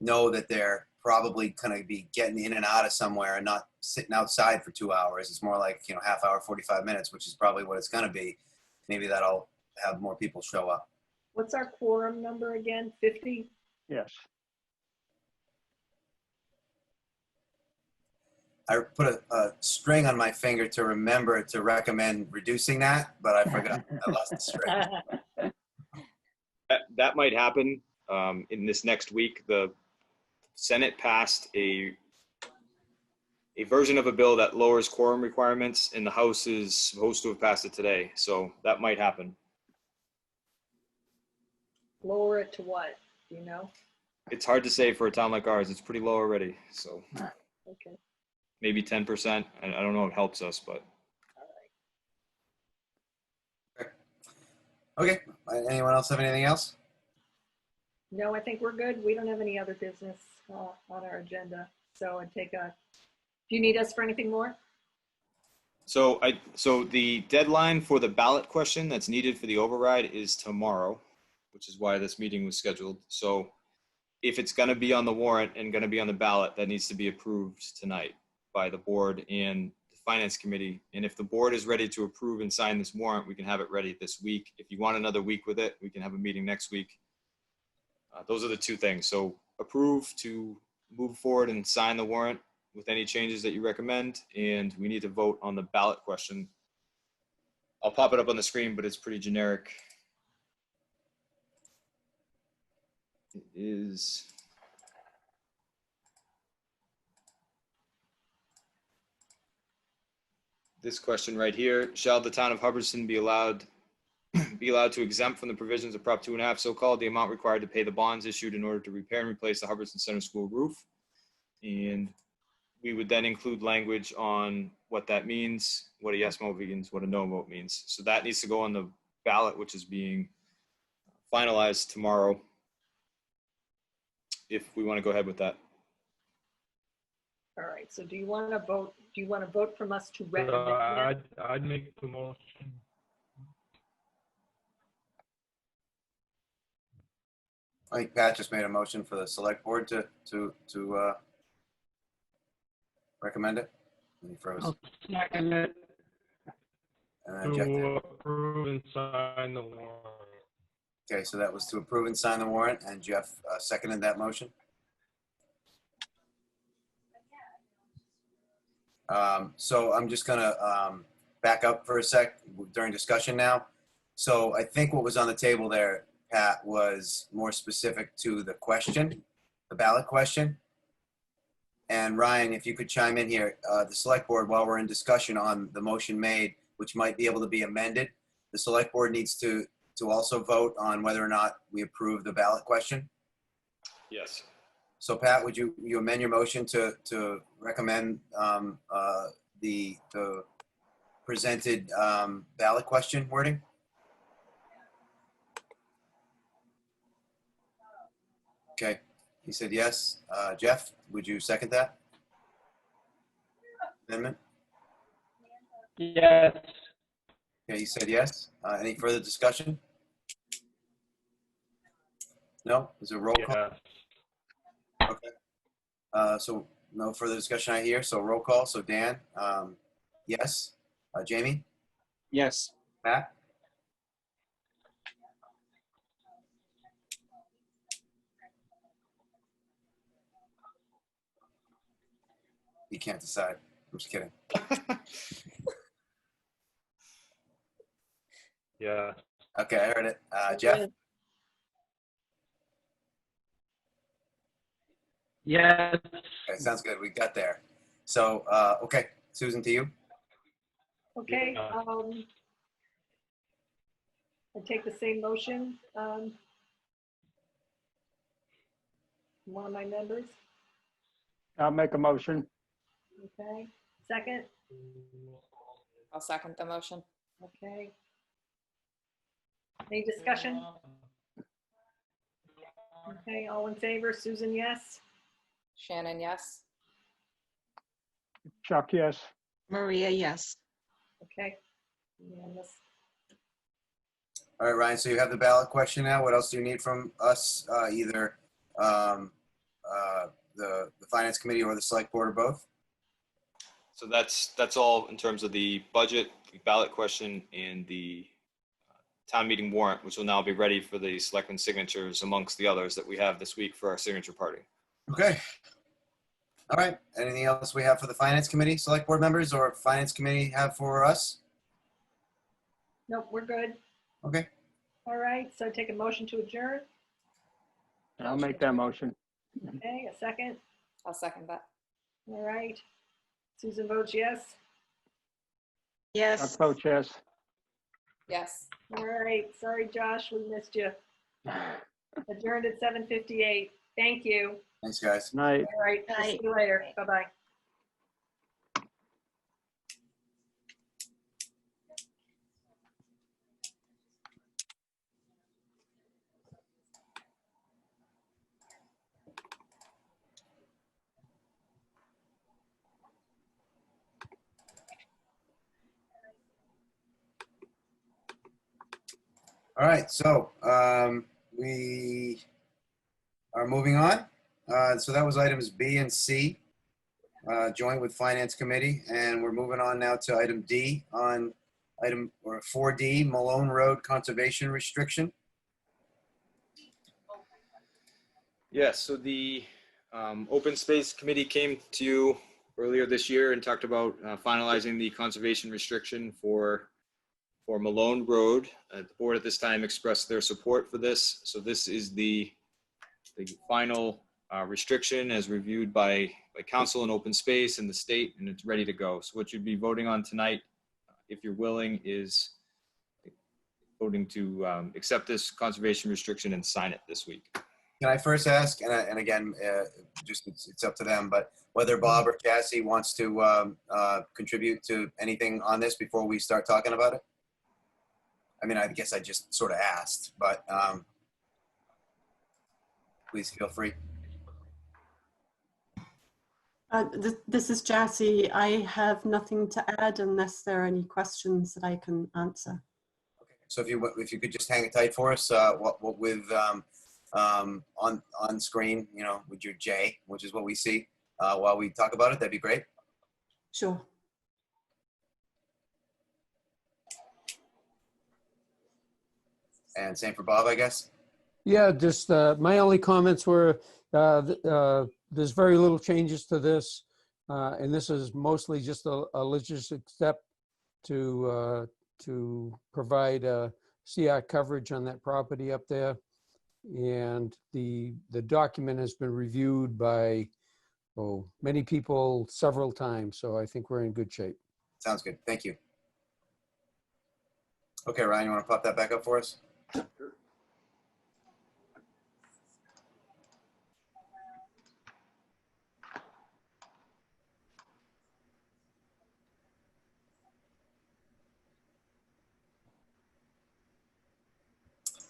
Speaker 2: know that they're probably going to be getting in and out of somewhere and not sitting outside for 2 hours. It's more like, half hour, 45 minutes, which is probably what it's going to be. Maybe that'll have more people show up.
Speaker 9: What's our quorum number again? 50?
Speaker 4: Yes.
Speaker 2: I put a string on my finger to remember to recommend reducing that, but I forgot. I lost the string.
Speaker 1: That might happen in this next week. The Senate passed a version of a bill that lowers quorum requirements, and the House is supposed to have passed it today. So that might happen.
Speaker 9: Lower it to what? Do you know?
Speaker 1: It's hard to say for a town like ours. It's pretty low already. So
Speaker 9: Okay.
Speaker 1: maybe 10%. I don't know if it helps us, but.
Speaker 2: Okay. Anyone else have anything else?
Speaker 9: No, I think we're good. We don't have any other business on our agenda. So do you need us for anything more?
Speaker 1: So the deadline for the ballot question that's needed for the override is tomorrow, which is why this meeting was scheduled. So if it's going to be on the warrant and going to be on the ballot, that needs to be approved tonight by the board and the finance committee. And if the board is ready to approve and sign this warrant, we can have it ready this week. If you want another week with it, we can have a meeting next week. Those are the two things. So approve to move forward and sign the warrant with any changes that you recommend. And we need to vote on the ballot question. I'll pop it up on the screen, but it's pretty generic. It is this question right here. Shall the town of Hubbardton be allowed to exempt from the provisions of Prop 2.5, so-called, the amount required to pay the bonds issued in order to repair and replace the Hubbardton Center School roof? And we would then include language on what that means, what a yes vote means, what a no vote means. So that needs to go on the ballot, which is being finalized tomorrow, if we want to go ahead with that.
Speaker 9: All right. So do you want to vote from us to recommend it?
Speaker 12: I'd make the motion.
Speaker 2: I think Pat just made a motion for the select board to recommend it. And he froze.
Speaker 4: I'll second it.
Speaker 2: And then Jeff did.
Speaker 12: To approve and sign the warrant.
Speaker 2: Okay, so that was to approve and sign the warrant, and Jeff seconded that motion. So I'm just gonna back up for a sec during discussion now. So I think what was on the table there, Pat, was more specific to the question, the ballot question. And Ryan, if you could chime in here, the select board, while we're in discussion on the motion made, which might be able to be amended, the select board needs to also vote on whether or not we approve the ballot question.
Speaker 1: Yes.
Speaker 2: So Pat, would you amend your motion to recommend the presented ballot question wording? Okay, he said yes. Jeff, would you second that amendment?
Speaker 4: Yes.
Speaker 2: Okay, you said yes. Any further discussion? No? Is it a roll call?
Speaker 12: Yes.
Speaker 2: Okay. So no further discussion I hear. So roll call. So Dan, yes. Jamie,
Speaker 6: Yes.
Speaker 2: Matt, you can't decide. I'm just kidding.
Speaker 12: Yeah.
Speaker 2: Okay, I heard it. Jeff,
Speaker 4: Yes.
Speaker 2: okay, sounds good. We got there. So, okay, Susan, to you.
Speaker 9: Okay,
Speaker 12: Yeah.
Speaker 9: I take the same motion. One of my members,
Speaker 4: I'll make a motion.
Speaker 9: okay? Second,
Speaker 11: I'll second the motion.
Speaker 9: okay? Any discussion? Okay, all in favor? Susan, yes?
Speaker 11: Shannon, yes.
Speaker 4: Chuck, yes.
Speaker 10: Maria, yes.
Speaker 9: Okay. Unanimous.
Speaker 2: All right, Ryan, so you have the ballot question now. What else do you need from us? Either the Finance Committee or the Select Board or both?
Speaker 1: So that's all in terms of the budget, the ballot question, and the town meeting warrant, which will now be ready for the selectmen signatures amongst the others that we have this week for our signature party.
Speaker 2: Okay. All right. Anything else we have for the Finance Committee, Select Board members, or Finance Committee have for us?
Speaker 9: Nope, we're good.
Speaker 2: Okay.
Speaker 9: All right, so take a motion to adjourn.
Speaker 4: I'll make that motion.
Speaker 9: Okay, a second.
Speaker 11: I'll second that.
Speaker 9: All right. Susan votes yes.
Speaker 10: Yes.
Speaker 4: Chuck votes yes.
Speaker 11: Yes.
Speaker 9: All right, sorry, Josh, we missed you. Adjourned at 7:58. Thank you.
Speaker 2: Thanks, guys.
Speaker 4: Night.
Speaker 9: All right, I'll see you later. Bye-bye.
Speaker 2: All right. So we are moving on. So that was items B and C, joint with Finance Committee. And we're moving on now to item D on item or 4D, Malone Road Conservation Restriction.
Speaker 1: Yes, so the Open Space Committee came to you earlier this year and talked about finalizing the conservation restriction for Malone Road. The board at this time expressed their support for this. So this is the final restriction as reviewed by council and open space and the state, and it's ready to go. So what you'd be voting on tonight, if you're willing, is voting to accept this conservation restriction and sign it this week.
Speaker 2: Can I first ask, and again, just it's up to them, but whether Bob or Cassie wants to contribute to anything on this before we start talking about it? I mean, I guess I just sort of asked, but please feel free.
Speaker 13: This is Jessie. I have nothing to add unless there are any questions that I can answer.
Speaker 2: Okay. So if you could just hang it tight for us, what with on screen, you know, with your J, which is what we see while we talk about it, that'd be great.
Speaker 13: Sure.
Speaker 2: And same for Bob, I guess.
Speaker 14: Yeah, just my only comments were there's very little changes to this, and this is mostly just a logistic step to provide CR coverage on that property up there, and the document has been reviewed by many people several times, so I think we're in good shape.
Speaker 2: Sounds good. Thank you. Okay, Ryan, you want to pop that back up for us?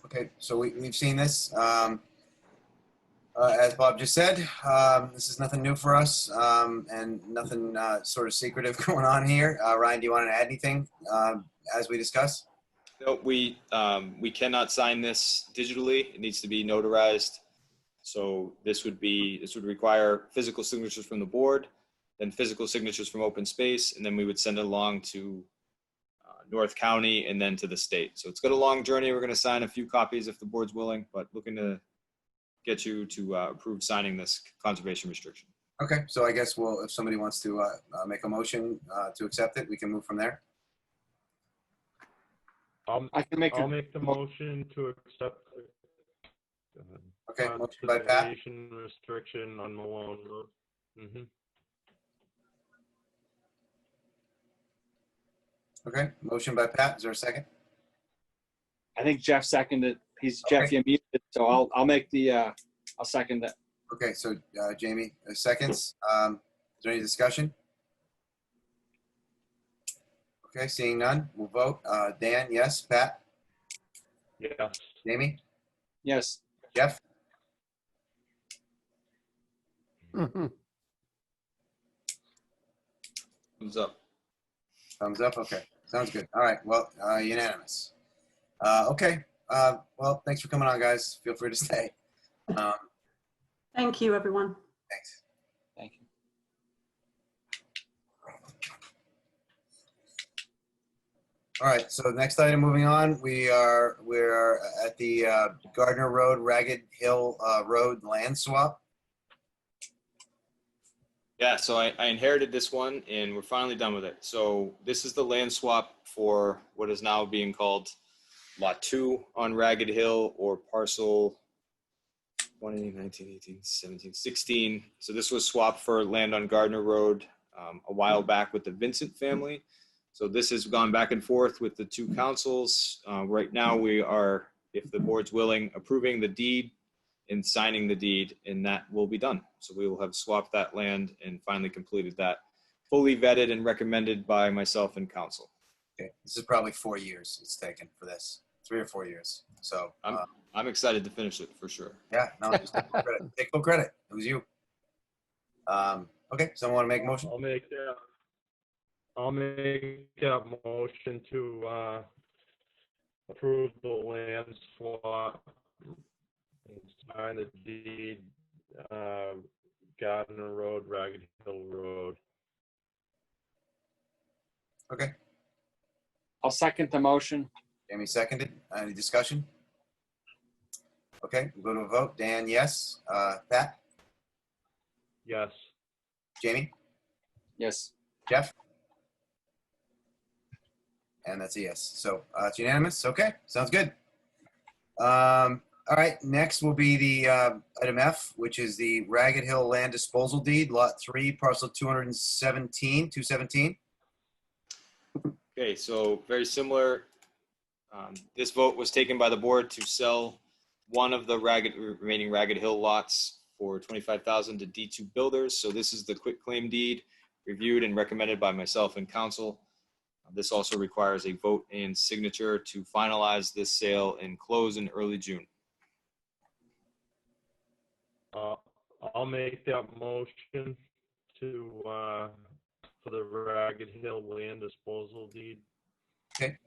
Speaker 2: Okay, so we've seen this. As Bob just said, this is nothing new for us and nothing sort of secretive going on here. Ryan, do you want to add anything as we discussed?
Speaker 1: No, we cannot sign this digitally. It needs to be notarized. So this would require physical signatures from the board, then physical signatures from open space, and then we would send it along to North County and then to the state. So it's got a long journey. We're going to sign a few copies if the board's willing, but looking to get you to approve signing this conservation restriction.
Speaker 2: Okay, so I guess if somebody wants to make a motion to accept it, we can move from there.
Speaker 12: I can make the motion to accept the
Speaker 2: Okay, motion by Pat.
Speaker 12: conservation restriction on Malone Road. Mhm.
Speaker 2: Okay, motion by Pat. Is there a second?
Speaker 6: I think Jeff seconded. Jeff, you muted, so I'll make the, I'll second it.
Speaker 2: Okay, so Jamie, seconds. Is there any discussion? Okay, seeing none, we'll vote. Dan, yes. Pat?
Speaker 12: Yes.
Speaker 2: Jamie?
Speaker 6: Yes.
Speaker 2: Jeff?
Speaker 1: Thumbs up.
Speaker 2: Thumbs up. Okay, sounds good. All right. Well, unanimous. Okay. Well, thanks for coming on, guys. Feel free to stay.
Speaker 13: Thank you, everyone.
Speaker 2: Thanks.
Speaker 6: Thank you.
Speaker 2: All right. So next item, moving on, we're at the Gardner Road, Ragged Hill Road land swap.
Speaker 1: Yeah, so I inherited this one and we're finally done with it. So this is the land swap for what is now being called Lot 2 on Ragged Hill, or parcel 20, 19, 18, 17, 16. So this was swapped for land on Gardner Road a while back with the Vincent family. So this has gone back and forth with the two councils. Right now we are, if the board's willing, approving the deed and signing the deed, and that will be done. So we will have swapped that land and finally completed that, fully vetted and recommended by myself and council.
Speaker 2: Okay, this is probably 4 years it's taken for this, 3 or 4 years. So
Speaker 1: I'm excited to finish it for sure.
Speaker 2: yeah, no, just take full credit. Take full credit. It was you. Okay, someone want to make a motion?
Speaker 12: I'll make that motion to approve the land swap and sign the deed, Gardner Road, Ragged Hill Road.
Speaker 2: Okay,
Speaker 6: I'll second the motion.
Speaker 2: Jamie seconded. Any discussion? Okay, we'll go to a vote. Dan, yes. Pat?
Speaker 12: Yes.
Speaker 2: Jamie?
Speaker 6: Yes.
Speaker 2: Jeff? And that's a yes. So it's unanimous. Okay, sounds good. All right, next will be the item F, which is the Ragged Hill Land Disposal Deed, Lot 3, parcel 217.
Speaker 1: Okay, so very similar. This vote was taken by the board to sell one of the remaining Ragged Hill lots for $25,000 to D2 Builders. So this is the quick claim deed reviewed and recommended by myself and council. This also requires a vote and signature to finalize this sale and close in early June.
Speaker 12: I'll make that motion to for the Ragged Hill land disposal deed.
Speaker 2: Okay.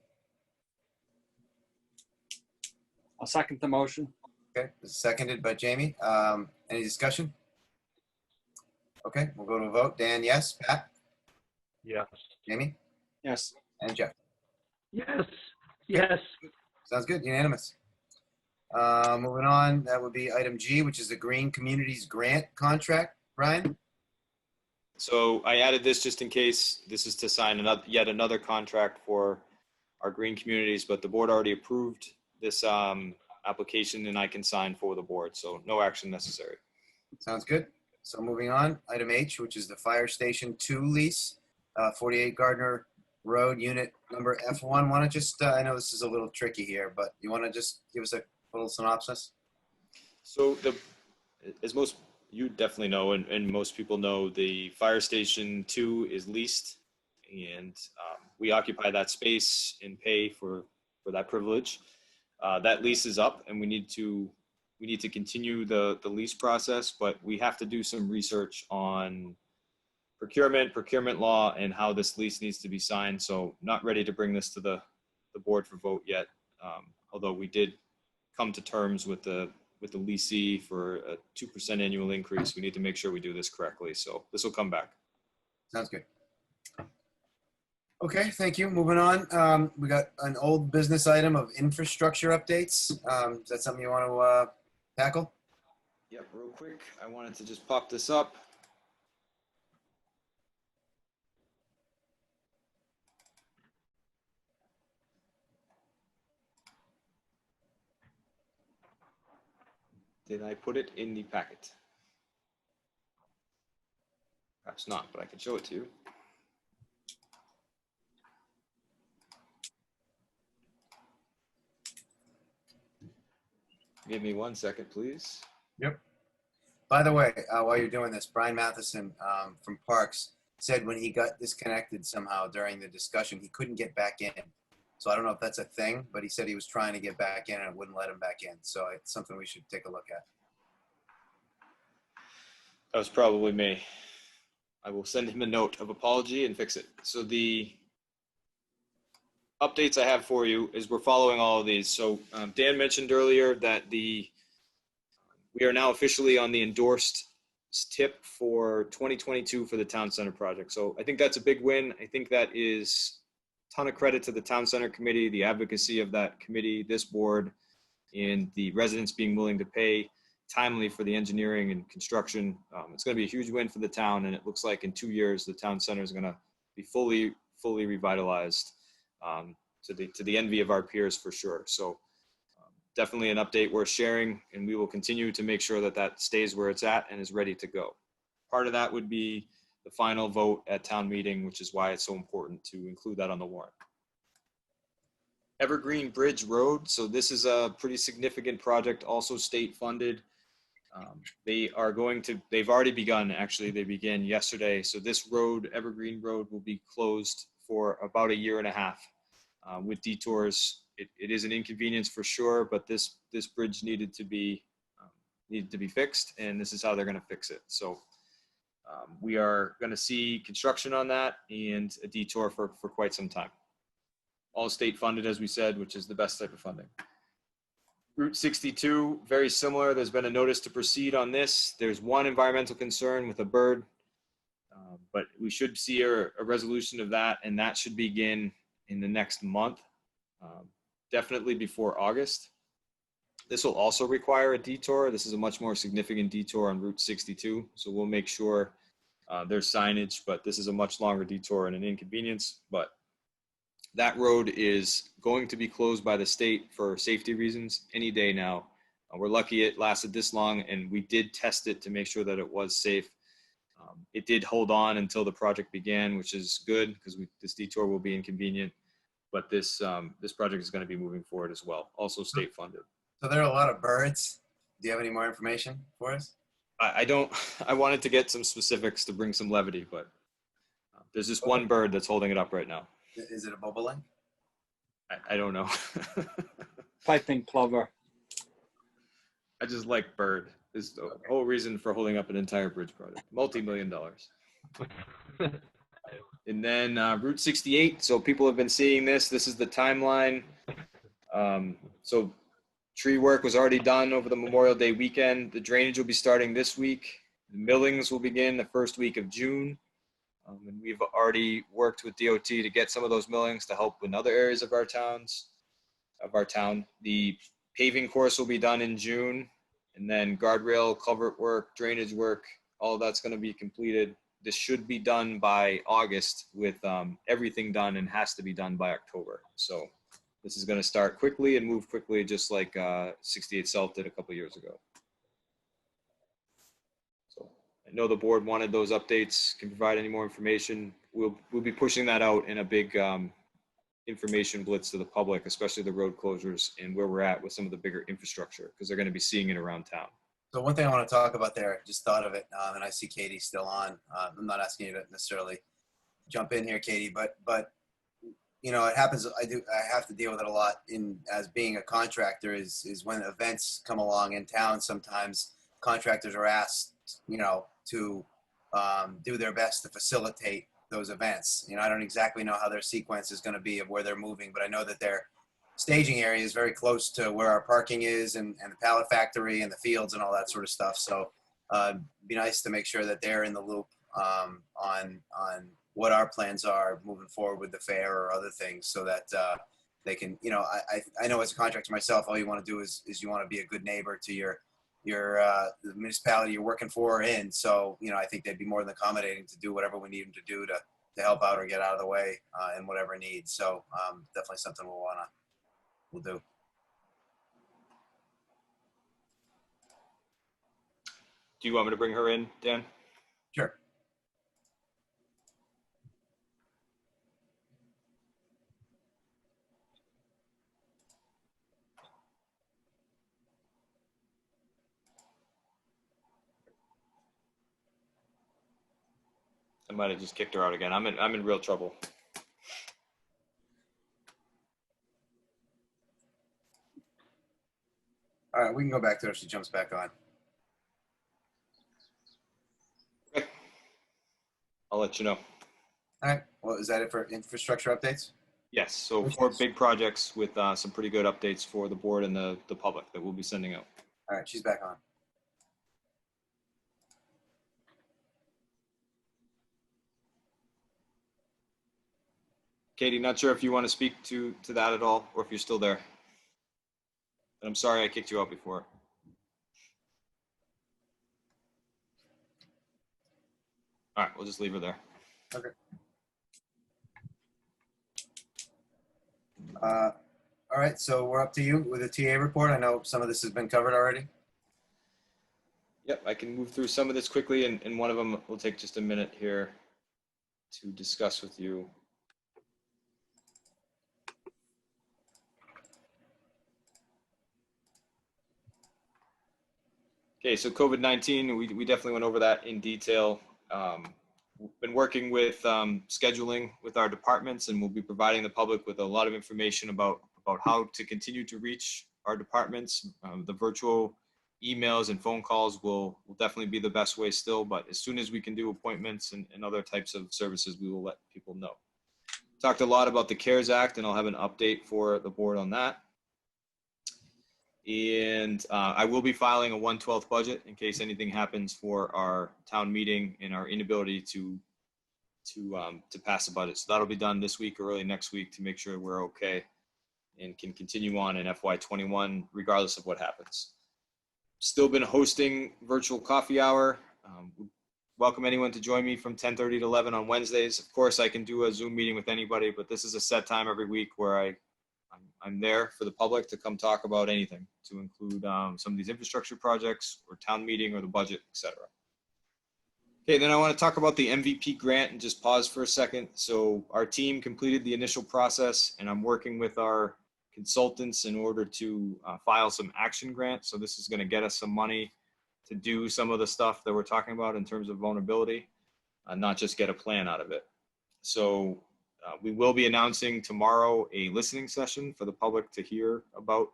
Speaker 6: I'll second the motion.
Speaker 2: Okay, this is seconded by Jamie. Any discussion? Okay, we'll go to a vote. Dan, yes. Pat?
Speaker 12: Yes.
Speaker 2: Jamie?
Speaker 6: Yes.
Speaker 2: And Jeff?
Speaker 4: Yes, yes.
Speaker 2: Sounds good, unanimous. Moving on, that would be item G, which is the Green Communities Grant Contract. Brian?
Speaker 1: So I added this just in case. This is to sign yet another contract for our green communities, but the board already approved this application and I can sign for the board. So no action necessary.
Speaker 2: Sounds good. So moving on, item H, which is the Fire Station 2 lease, 48 Gardner Road, unit number F1. Want to just, I know this is a little tricky here, but you want to just give us a little synopsis?
Speaker 1: So as most, you definitely know, and most people know, the Fire Station 2 is leased, and we occupy that space and pay for that privilege. That lease is up, and we need to continue the lease process, but we have to do some research on procurement law, and how this lease needs to be signed. So not ready to bring this to the the board for vote yet. Although we did come to terms with the leasee for a 2% annual increase. We need to make sure we do this correctly. So this will come back.
Speaker 2: Sounds good. Okay, thank you. Moving on. We got an old business item of infrastructure updates. Is that something you want to tackle?
Speaker 1: Yep, real quick. I wanted to just pop this up. Did I put it in the packet? Perhaps not, but I can show it to you. Give me 1 second, please.
Speaker 2: Yep. By the way, while you're doing this, Brian Matheson from Parks said when he got disconnected somehow during the discussion, he couldn't get back in. So I don't know if that's a thing, but he said he was trying to get back in and it wouldn't let him back in. So it's something we should take a look at.
Speaker 1: That was probably me. I will send him a note of apology and fix it. So the updates I have for you is we're following all of these. So Dan mentioned earlier that we are now officially on the endorsed tip for 2022 for the town center project. So I think that's a big win. I think that is a ton of credit to the town center committee, the advocacy of that committee, this board, and the residents being willing to pay timely for the engineering and construction. It's going to be a huge win for the town, and it looks like in 2 years the town center is going to be fully revitalized, to the envy of our peers for sure. So definitely an update worth sharing, and we will continue to make sure that that stays where it's at and is ready to go. Part of that would be the final vote at town meeting, which is why it's so important to include that on the warrant. Evergreen Bridge Road. So this is a pretty significant project, also state funded. They've already begun, actually. They began yesterday. So this road, Evergreen Road, will be closed for about 1.5 years with detours. It is an inconvenience for sure, but this bridge needed to be fixed, and this is how they're going to fix it. So we are going to see construction on that and a detour for quite some time. All state funded, as we said, which is the best type of funding. Route 62, very similar. There's been a notice to proceed on this. There's one environmental concern with a bird, but we should see a resolution of that, and that should begin in the next month, definitely before August. This will also require a detour. This is a much more significant detour on Route 62, so we'll make sure there's signage, but this is a much longer detour and an inconvenience. But that road is going to be closed by the state for safety reasons any day now. We're lucky it lasted this long, and we did test it to make sure that it was safe. It did hold on until the project began, which is good because this detour will be inconvenient. But this project is going to be moving forward as well, also state funded.
Speaker 2: So there are a lot of birds. Do you have any more information for us?
Speaker 1: I don't. I wanted to get some specifics to bring some levity, but there's just one bird that's holding it up right now.
Speaker 2: Is it a bobolink?
Speaker 1: I don't know.
Speaker 6: I think plover.
Speaker 1: I just like bird. Is the whole reason for holding up an entire bridge project. Multi-million-dollars. And then Route 68. So people have been seeing this. This is the timeline. So tree work was already done over the Memorial Day weekend. The drainage will be starting this week. The millings will begin the first week of June. And we've already worked with DOT to get some of those millings to help in other areas of our town. The paving course will be done in June, and then guardrail, culvert work, drainage work, all of that's going to be completed. This should be done by August with everything done, and has to be done by October. So this is going to start quickly and move quickly, just like 68 South did a couple years ago. I know the board wanted those updates. Can provide any more information. We'll be pushing that out in a big information blitz to the public, especially the road closures and where we're at with some of the bigger infrastructure, because they're going to be seeing it around town.
Speaker 2: So one thing I want to talk about there, just thought of it, and I see Katie still on. I'm not asking you to necessarily jump in here, Katie, but you know, it happens. I have to deal with it a lot as being a contractor. Is when events come along in town. Sometimes contractors are asked, you know, to do their best to facilitate those events. You know, I don't exactly know how their sequence is going to be of where they're moving, but I know that their staging area is very close to where our parking is and the pallet factory and the fields and all that sort of stuff. So be nice to make sure that they're in the loop on what our plans are moving forward with the fair or other things, so that they can, you know, I know as a contractor myself, all you want to do is you want to be a good neighbor to your the municipality you're working for or in. So, you know, I think they'd be more than accommodating to do whatever we need them to do to help out or get out of the way in whatever needs. So definitely something we'll do.
Speaker 1: Do you want me to bring her in, Dan?
Speaker 2: Sure.
Speaker 1: I might have just kicked her out again. I'm in real trouble.
Speaker 2: All right, we can go back to her if she jumps back on.
Speaker 1: Okay. I'll let you know.
Speaker 2: All right. Well, is that it for infrastructure updates?
Speaker 1: Yes. So 4 big projects with some pretty good updates for the board and the public that we'll be sending out.
Speaker 2: All right, she's back on.
Speaker 1: Katie, not sure if you want to speak to that at all, or if you're still there. And I'm sorry I kicked you out before. All right, we'll just leave her there.
Speaker 2: Okay. All right, so we're up to you with the TA report. I know some of this has been covered already.
Speaker 1: Yep, I can move through some of this quickly, and one of them will take just a minute here to discuss with you. Okay, so COVID-19, we definitely went over that in detail. We've been working with scheduling with our departments, and we'll be providing the public with a lot of information about how to continue to reach our departments. The virtual emails and phone calls will definitely be the best way still, but as soon as we can do appointments and other types of services, we will let people know. Talked a lot about the CARES Act, and I'll have an update for the board on that. And I will be filing a 1/12 budget in case anything happens for our town meeting and our inability to pass the budget. So that'll be done this week or early next week to make sure we're okay and can continue on in FY21 regardless of what happens. Still been hosting virtual coffee hour. Welcome anyone to join me from 10:30 to 11 on Wednesdays. Of course, I can do a Zoom meeting with anybody, but this is a set time every week where I'm there for the public to come talk about anything, to include some of these infrastructure projects or town meeting or the budget, etc. Okay, then I want to talk about the MVP grant and just pause for a second. So our team completed the initial process, and I'm working with our consultants in order to file some action grants. So this is going to get us some money to do some of the stuff that we're talking about in terms of vulnerability, not just get a plan out of it. So we will be announcing tomorrow a listening session for the public to hear about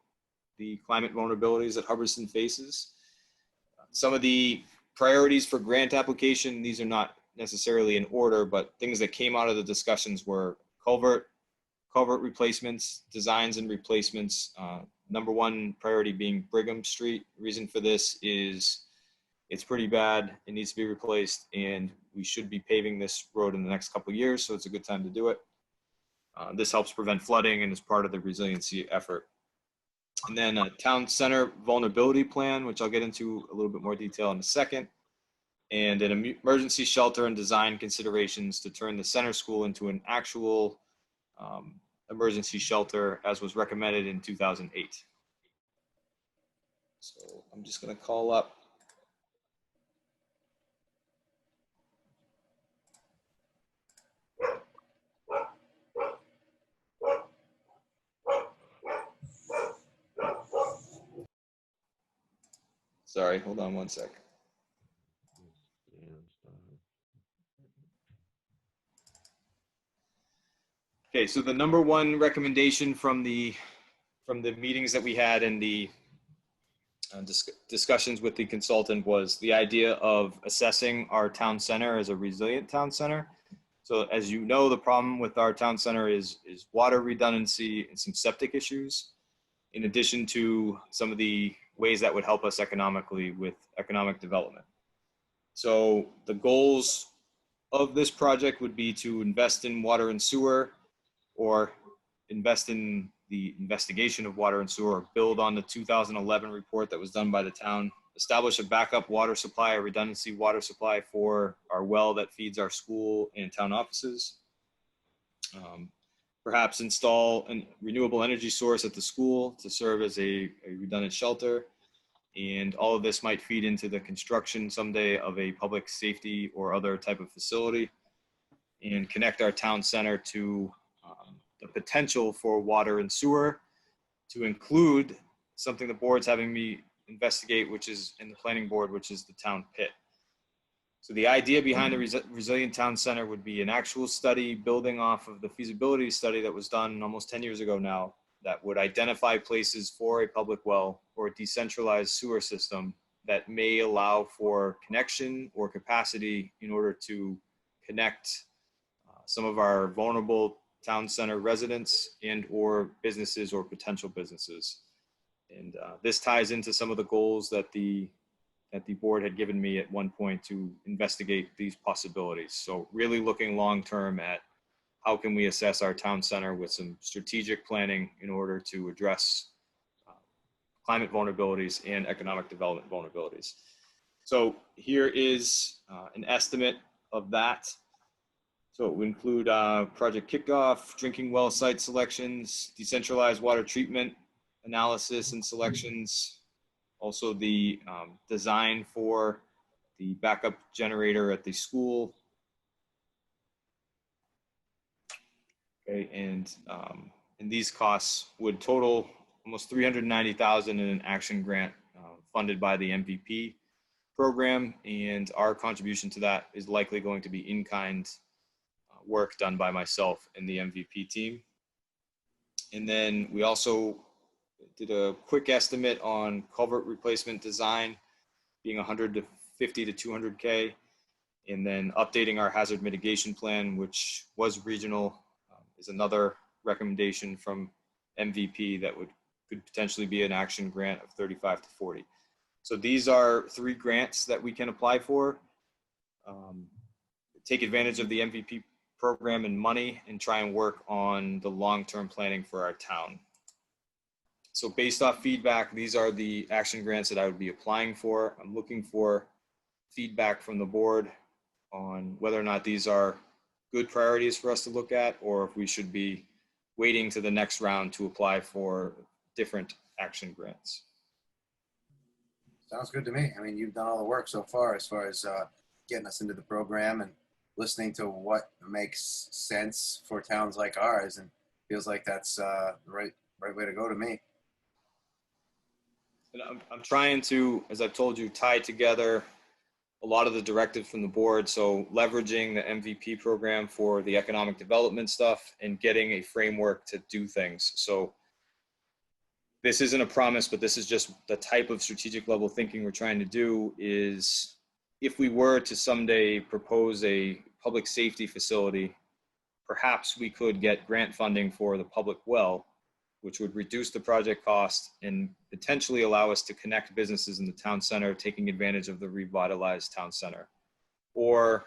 Speaker 1: the climate vulnerabilities that Hubbardton faces. Some of the priorities for grant application, these are not necessarily in order, but things that came out of the discussions were culvert replacements, designs and replacements. Number one priority being Brigham Street. Reason for this is it's pretty bad. It needs to be replaced, and we should be paving this road in the next couple of years, so it's a good time to do it. This helps prevent flooding and is part of the resiliency effort. And then a town center vulnerability plan, which I'll get into a little bit more detail in a second, and an emergency shelter and design considerations to turn the center school into an actual emergency shelter as was recommended in 2008. So I'm just going to call up Sorry, hold on one sec. Okay, so the number one recommendation from the meetings that we had and the discussions with the consultant was the idea of assessing our town center as a resilient town center. So as you know, the problem with our town center is water redundancy and some septic issues, in addition to some of the ways that would help us economically with economic development. So the goals of this project would be to invest in water and sewer, or invest in the investigation of water and sewer, or build on the 2011 report that was done by the town, establish a backup water supply, a redundancy water supply for our well that feeds our school and town offices. Perhaps install a renewable energy source at the school to serve as a redundant shelter. And all of this might feed into the construction someday of a public safety or other type of facility, and connect our town center to the potential for water and sewer, to include something the board's having me investigate, which is in the planning board, which is the town pit. So the idea behind the Resilient Town Center would be an actual study building off of the feasibility study that was done almost 10 years ago now, that would identify places for a public well or a decentralized sewer system that may allow for connection or capacity in order to connect some of our vulnerable town center residents and or businesses or potential businesses. And this ties into some of the goals that the board had given me at one point to investigate these possibilities. So really looking long-term at how can we assess our town center with some strategic planning in order to address climate vulnerabilities and economic development vulnerabilities. So here is an estimate of that. So it would include project kickoff, drinking well site selections, decentralized water treatment analysis and selections, also the design for the backup generator at the school. Okay, and these costs would total almost $390,000 in an action grant funded by the MVP program, and our contribution to that is likely going to be in-kind work done by myself and the MVP team. And then we also did a quick estimate on culvert replacement design being 150 to 200K, and then updating our hazard mitigation plan, which was regional, is another recommendation from MVP that could potentially be an action grant of 35 to 40. So these are 3 grants that we can apply for. Take advantage of the MVP program and money, and try and work on the long-term planning for our town. So based off feedback, these are the action grants that I would be applying for. I'm looking for feedback from the board on whether or not these are good priorities for us to look at, or if we should be waiting to the next round to apply for different action grants.
Speaker 2: Sounds good to me. I mean, you've done all the work so far as getting us into the program and listening to what makes sense for towns like ours, and feels like that's the right way to go to me.
Speaker 1: And I'm trying to, as I've told you, tie together a lot of the directives from the board. So leveraging the MVP program for the economic development stuff and getting a framework to do things. So this isn't a promise, but this is just the type of strategic level thinking we're trying to do. Is if we were to someday propose a public safety facility, perhaps we could get grant funding for the public well, which would reduce the project cost and potentially allow us to connect businesses in the town center, taking advantage of the revitalized town center, or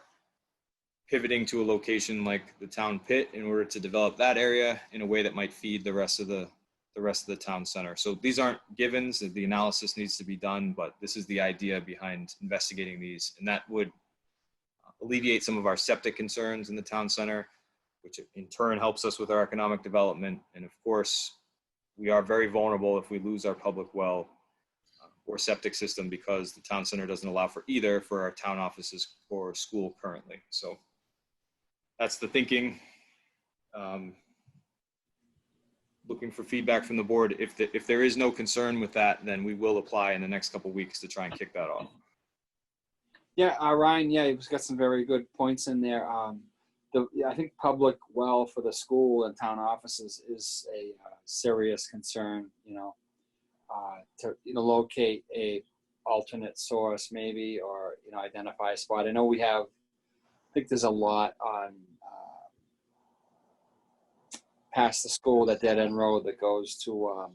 Speaker 1: pivoting to a location like the town pit in order to develop that area in a way that might feed the rest of the town center. So these aren't givens, the analysis needs to be done, but this is the idea behind investigating these, and that would alleviate some of our septic concerns in the town center, which in turn helps us with our economic development. And of course, we are very vulnerable if we lose our public well or septic system, because the town center doesn't allow for either for our town offices or school currently. So that's the thinking. Looking for feedback from the board. If there is no concern with that, then we will apply in the next couple of weeks to try and kick that off.
Speaker 6: Yeah, Ryan, yeah, you've got some very good points in there. I think public well for the school and town offices is a serious concern, to locate a alternate source maybe, or identify a spot. I know I think there's a lot on past the school, that dead end road that goes to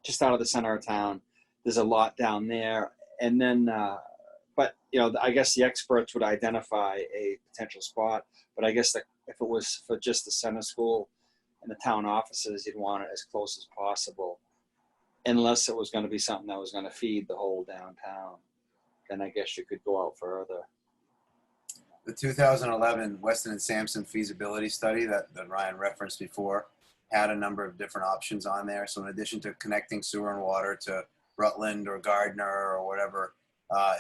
Speaker 6: just out of the center of town. There's a lot down there. And then, but, you know, I guess the experts would identify a potential spot. But I guess that if it was for just the center school and the town offices, you'd want it as close as possible. Unless it was going to be something that was going to feed the whole downtown. Then I guess you could go out further.
Speaker 2: The 2011 Weston and Sampson feasibility study that Ryan referenced before had a number of different options on there. So in addition to connecting sewer and water to Rutland or Gardner or whatever,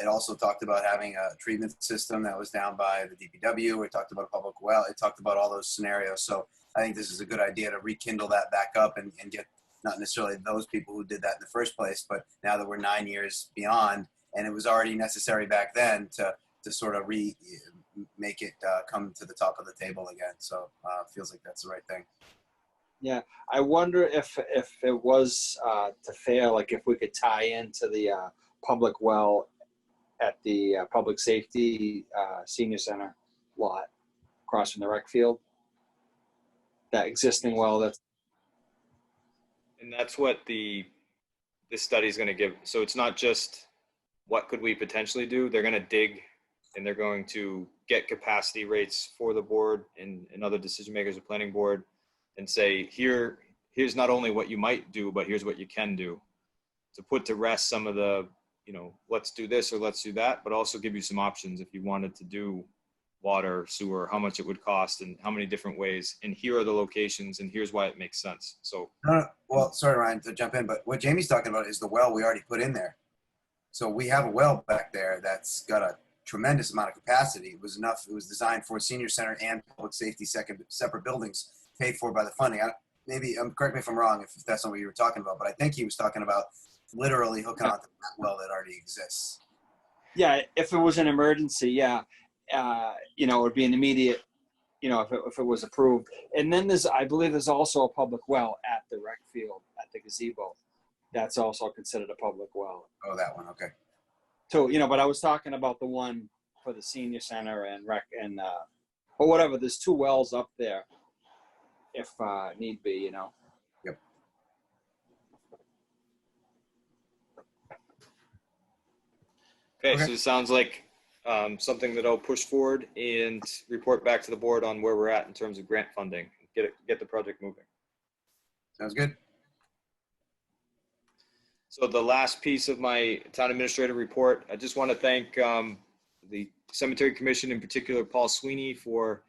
Speaker 2: it also talked about having a treatment system that was down by the DPW. It talked about a public well. It talked about all those scenarios. So I think this is a good idea to rekindle that back up and get not necessarily those people who did that in the first place, but now that we're 9 years beyond, and it was already necessary back then to sort of make it come to the top of the table again. So it feels like that's the right thing.
Speaker 6: Yeah, I wonder if it was to fail, like if we could tie into the public well at the public safety senior center lot across from the rec field. That existing well that's.
Speaker 1: And that's what this study is going to give. So it's not just what could we potentially do. They're going to dig and they're going to get capacity rates for the board and other decision makers, the planning board, and say, here's not only what you might do, but here's what you can do, to put to rest some of the, you know, let's do this or let's do that, but also give you some options if you wanted to do water, sewer, how much it would cost and how many different ways. And here are the locations and here's why it makes sense. So,
Speaker 2: no, well, sorry, Ryan, to jump in, but what Jamie's talking about is the well we already put in there. So we have a well back there that's got a tremendous amount of capacity. It was enough. It was designed for senior center and public safety, separate buildings paid for by the funding. Maybe correct me if I'm wrong if that's not what you were talking about, but I think he was talking about literally hooking onto that well that already exists.
Speaker 6: Yeah, if it was an emergency, yeah, you know, it would be an immediate, you know, if it was approved. And then I believe there's also a public well at the rec field at the gazebo. That's also considered a public well.
Speaker 2: Oh, that one, okay.
Speaker 6: So, you know, but I was talking about the one for the senior center and rec and, or whatever. There's two wells up there, if need be, you know.
Speaker 2: Yep.
Speaker 1: okay, so it sounds like something that I'll push forward and report back to the board on where we're at in terms of grant funding. Get the project moving.
Speaker 2: Sounds good.
Speaker 1: So the last piece of my town administrator report, I just want to thank the Cemetery Commission, in particular, Paul Sweeney, for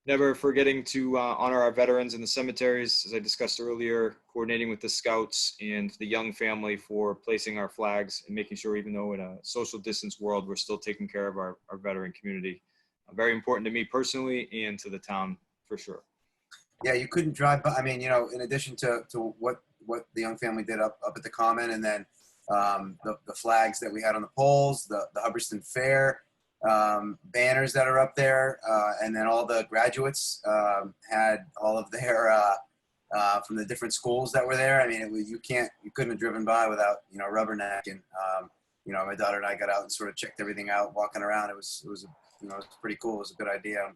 Speaker 1: never forgetting to honor our veterans in the cemeteries, as I discussed earlier, coordinating with the scouts and the Young family for placing our flags and making sure, even though in a social distance world, we're still taking care of our veteran community. Very important to me personally and to the town for sure.
Speaker 2: Yeah, you couldn't drive by. I mean, you know, in addition to what the Young family did up at the Common, and then the flags that we had on the poles, the Hubbardton Fair banners that are up there, and then all the graduates had all of their from the different schools that were there. I mean, you couldn't have driven by without, you know, rubbernecking. You know, my daughter and I got out and sort of checked everything out, walking around. It was you know, it was pretty cool. It was a good idea. I'm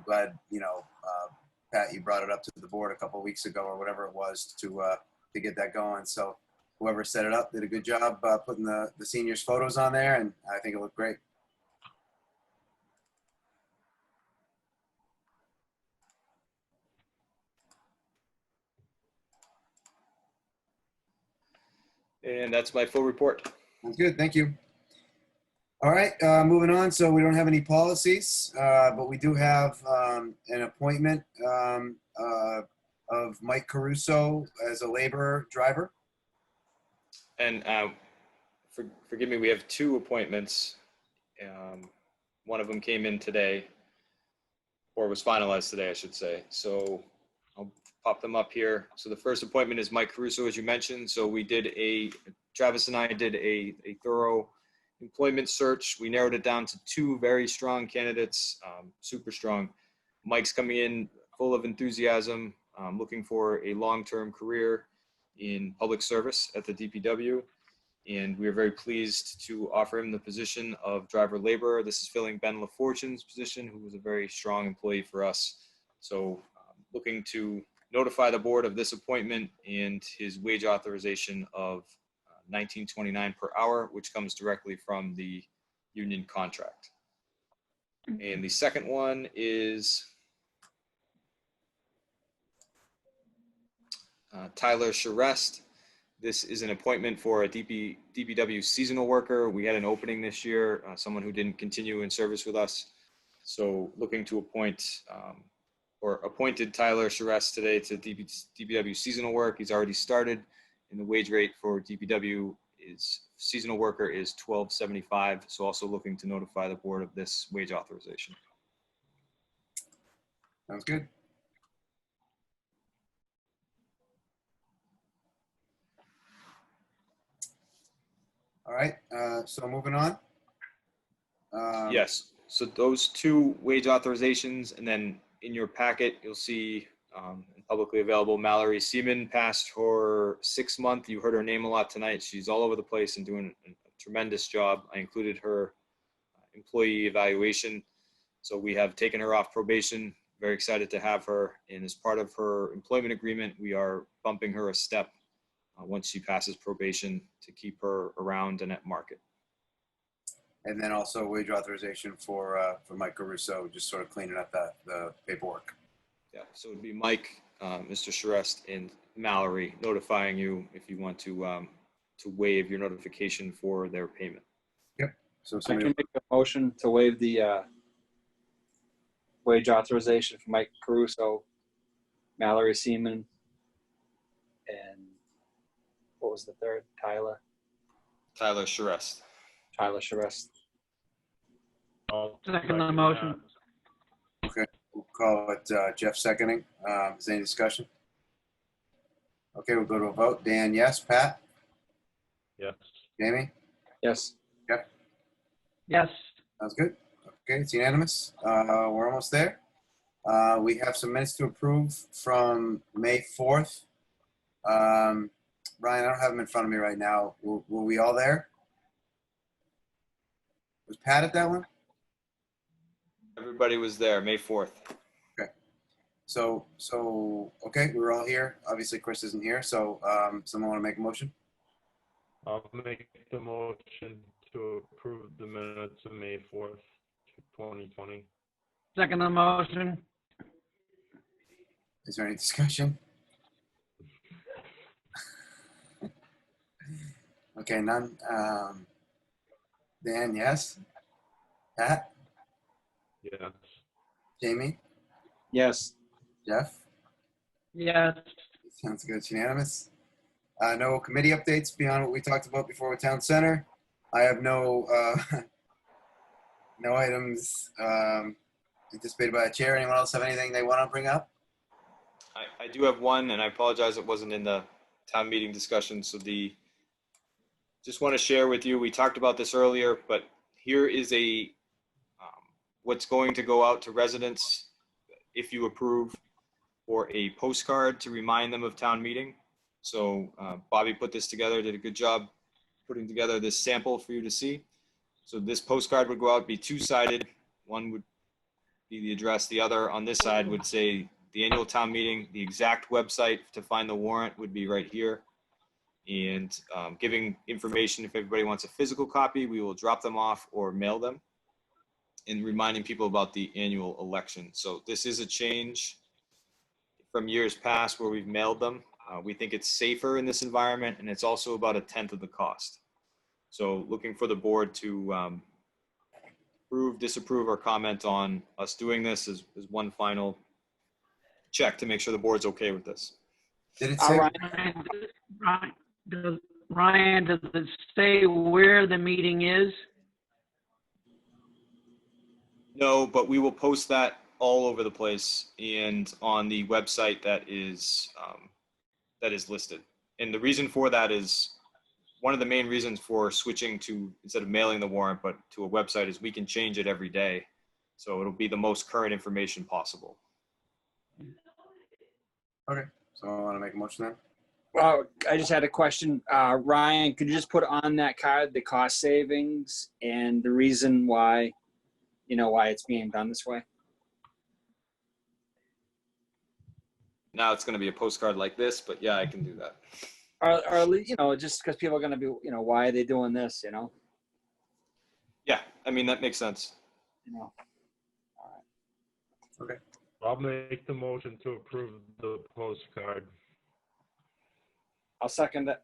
Speaker 2: glad you know, Pat, you brought it up to the board a couple of weeks ago or whatever it was to get that going. So whoever set it up did a good job putting the seniors' photos on there, and I think it looked great.
Speaker 1: And that's my full report.
Speaker 2: Sounds good. Thank you. All right, moving on. So we don't have any policies, but we do have an appointment of Mike Caruso as a laborer driver.
Speaker 1: And forgive me, we have two appointments. One of them came in today, or was finalized today, I should say. So I'll pop them up here. So the first appointment is Mike Caruso, as you mentioned. So we did Travis and I did a thorough employment search. We narrowed it down to two very strong candidates, super strong. Mike's coming in full of enthusiasm, looking for a long-term career in public service at the DPW. And we are very pleased to offer him the position of driver laborer. This is filling Ben LaFortune's position, who was a very strong employee for us. So looking to notify the board of this appointment and his wage authorization of $19.29 per hour, which comes directly from the union contract. And the second one is Tyler Charest. This is an appointment for a DPW seasonal worker. We had an opening this year, someone who didn't continue in service with us. So looking to appoint or appointed Tyler Charest today to DPW seasonal work. He's already started, and the wage rate for DPW is seasonal worker is $12.75. So also looking to notify the board of this wage authorization.
Speaker 2: Sounds good. All right, so moving on.
Speaker 1: Yes, so those two wage authorizations, and then in your packet, you'll see publicly available, Mallory Seaman passed her 6 month. You heard her name a lot tonight. She's all over the place and doing a tremendous job. I included her employee evaluation. So we have taken her off probation. Very excited to have her. And as part of her employment agreement, we are bumping her a step once she passes probation to keep her around and at market.
Speaker 2: And then also wage authorization for Mike Caruso, just sort of cleaning up the paperwork.
Speaker 1: Yeah, so it'd be Mike, Mr. Charest, and Mallory notifying you if you want to waive your notification for their payment.
Speaker 2: Yep. So
Speaker 6: I
Speaker 2: somebody,
Speaker 6: can make a motion to waive the wage authorization for Mike Caruso, Mallory Seaman, and what was the third? Tyler
Speaker 1: Charest.
Speaker 6: Tyler Charest.
Speaker 4: Second the motion.
Speaker 2: okay, we'll call it Jeff seconding. Is there any discussion? Okay, we'll go to a vote. Dan, yes. Pat?
Speaker 12: Yes.
Speaker 2: Jamie?
Speaker 6: Yes.
Speaker 2: Jeff?
Speaker 4: Yes.
Speaker 2: Sounds good. Okay, it's unanimous. We're almost there. We have some minutes to approve from May 4th. Ryan, I don't have them in front of me right now. Were we all there? Was Pat at that one?
Speaker 1: Everybody was there, May 4th.
Speaker 2: Okay. So okay, we're all here. Obviously, Chris isn't here. So someone want to make a motion?
Speaker 12: I'll make the motion to approve the minutes of May 4th, 2020.
Speaker 4: Second the motion.
Speaker 2: Is there any discussion? Okay, none. Dan, yes. Pat?
Speaker 12: Yes.
Speaker 2: Jamie?
Speaker 6: Yes.
Speaker 2: Jeff?
Speaker 4: Yes.
Speaker 2: Sounds good. It's unanimous. No committee updates beyond what we talked about before with Town Center. I have no no items anticipated by the chair. Anyone else have anything they want to bring up?
Speaker 1: I do have one, and I apologize it wasn't in the town meeting discussion. So just want to share with you, we talked about this earlier, but here is what's going to go out to residents if you approve, for a postcard to remind them of town meeting. So Bobby put this together, did a good job putting together this sample for you to see. So this postcard would go out, be two-sided. One would be the address. The other on this side would say the annual town meeting. The exact website to find the warrant would be right here. And giving information, if everybody wants a physical copy, we will drop them off or mail them, and reminding people about the annual election. So this is a change from years past where we've mailed them. We think it's safer in this environment, and it's also about 1/10 of the cost. So looking for the board to approve, disapprove, or comment on us doing this is one final check to make sure the board's okay with this.
Speaker 2: Did it say?
Speaker 4: Ryan, does it say where the meeting is?
Speaker 1: No, but we will post that all over the place and on the website that is listed. And the reason for that is, one of the main reasons for switching to, instead of mailing the warrant, but to a website, is we can change it every day. So it'll be the most current information possible.
Speaker 2: Okay, so I want to make a motion then.
Speaker 6: Well, I just had a question. Ryan, could you just put on that card the cost savings and the reason why, why it's being done this way?
Speaker 1: Now it's going to be a postcard like this, but yeah, I can do that.
Speaker 6: Or at least, just because people are going to be, why are they doing this,
Speaker 1: Yeah, I mean, that makes sense.
Speaker 12: I'll make the motion to approve the postcard.
Speaker 6: I'll second it.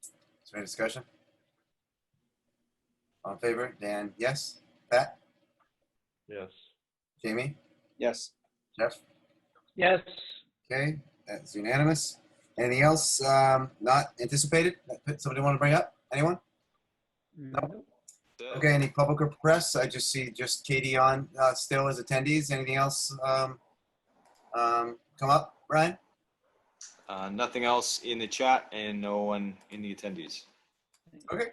Speaker 2: Is there any discussion? All in favor? Dan, yes. Pat?
Speaker 12: Yes.
Speaker 2: Jamie?
Speaker 6: Yes.
Speaker 2: Jeff?
Speaker 4: Yes.
Speaker 2: Okay, that's unanimous. Anything else not anticipated that somebody want to bring up? Anyone? No. Okay, any public or press? I just see Katie on still as attendees. Anything else come up, Ryan?
Speaker 1: Nothing else in the chat and no one in the attendees.
Speaker 2: Okay.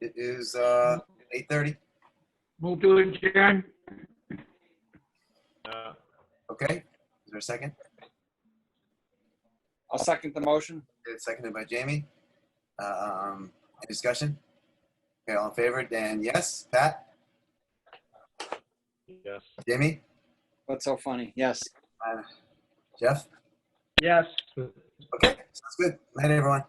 Speaker 2: It is 8:30.
Speaker 4: Move to adjourn.
Speaker 2: Okay, is there a second?
Speaker 6: I'll second the motion.
Speaker 2: It's seconded by Jamie. Any discussion? Okay, all in favor? Dan, yes. Pat?
Speaker 12: Yes.
Speaker 2: Jamie?
Speaker 6: What's so funny? Yes.
Speaker 2: Jeff?
Speaker 4: Yes.
Speaker 2: Okay, sounds good. Night, everyone.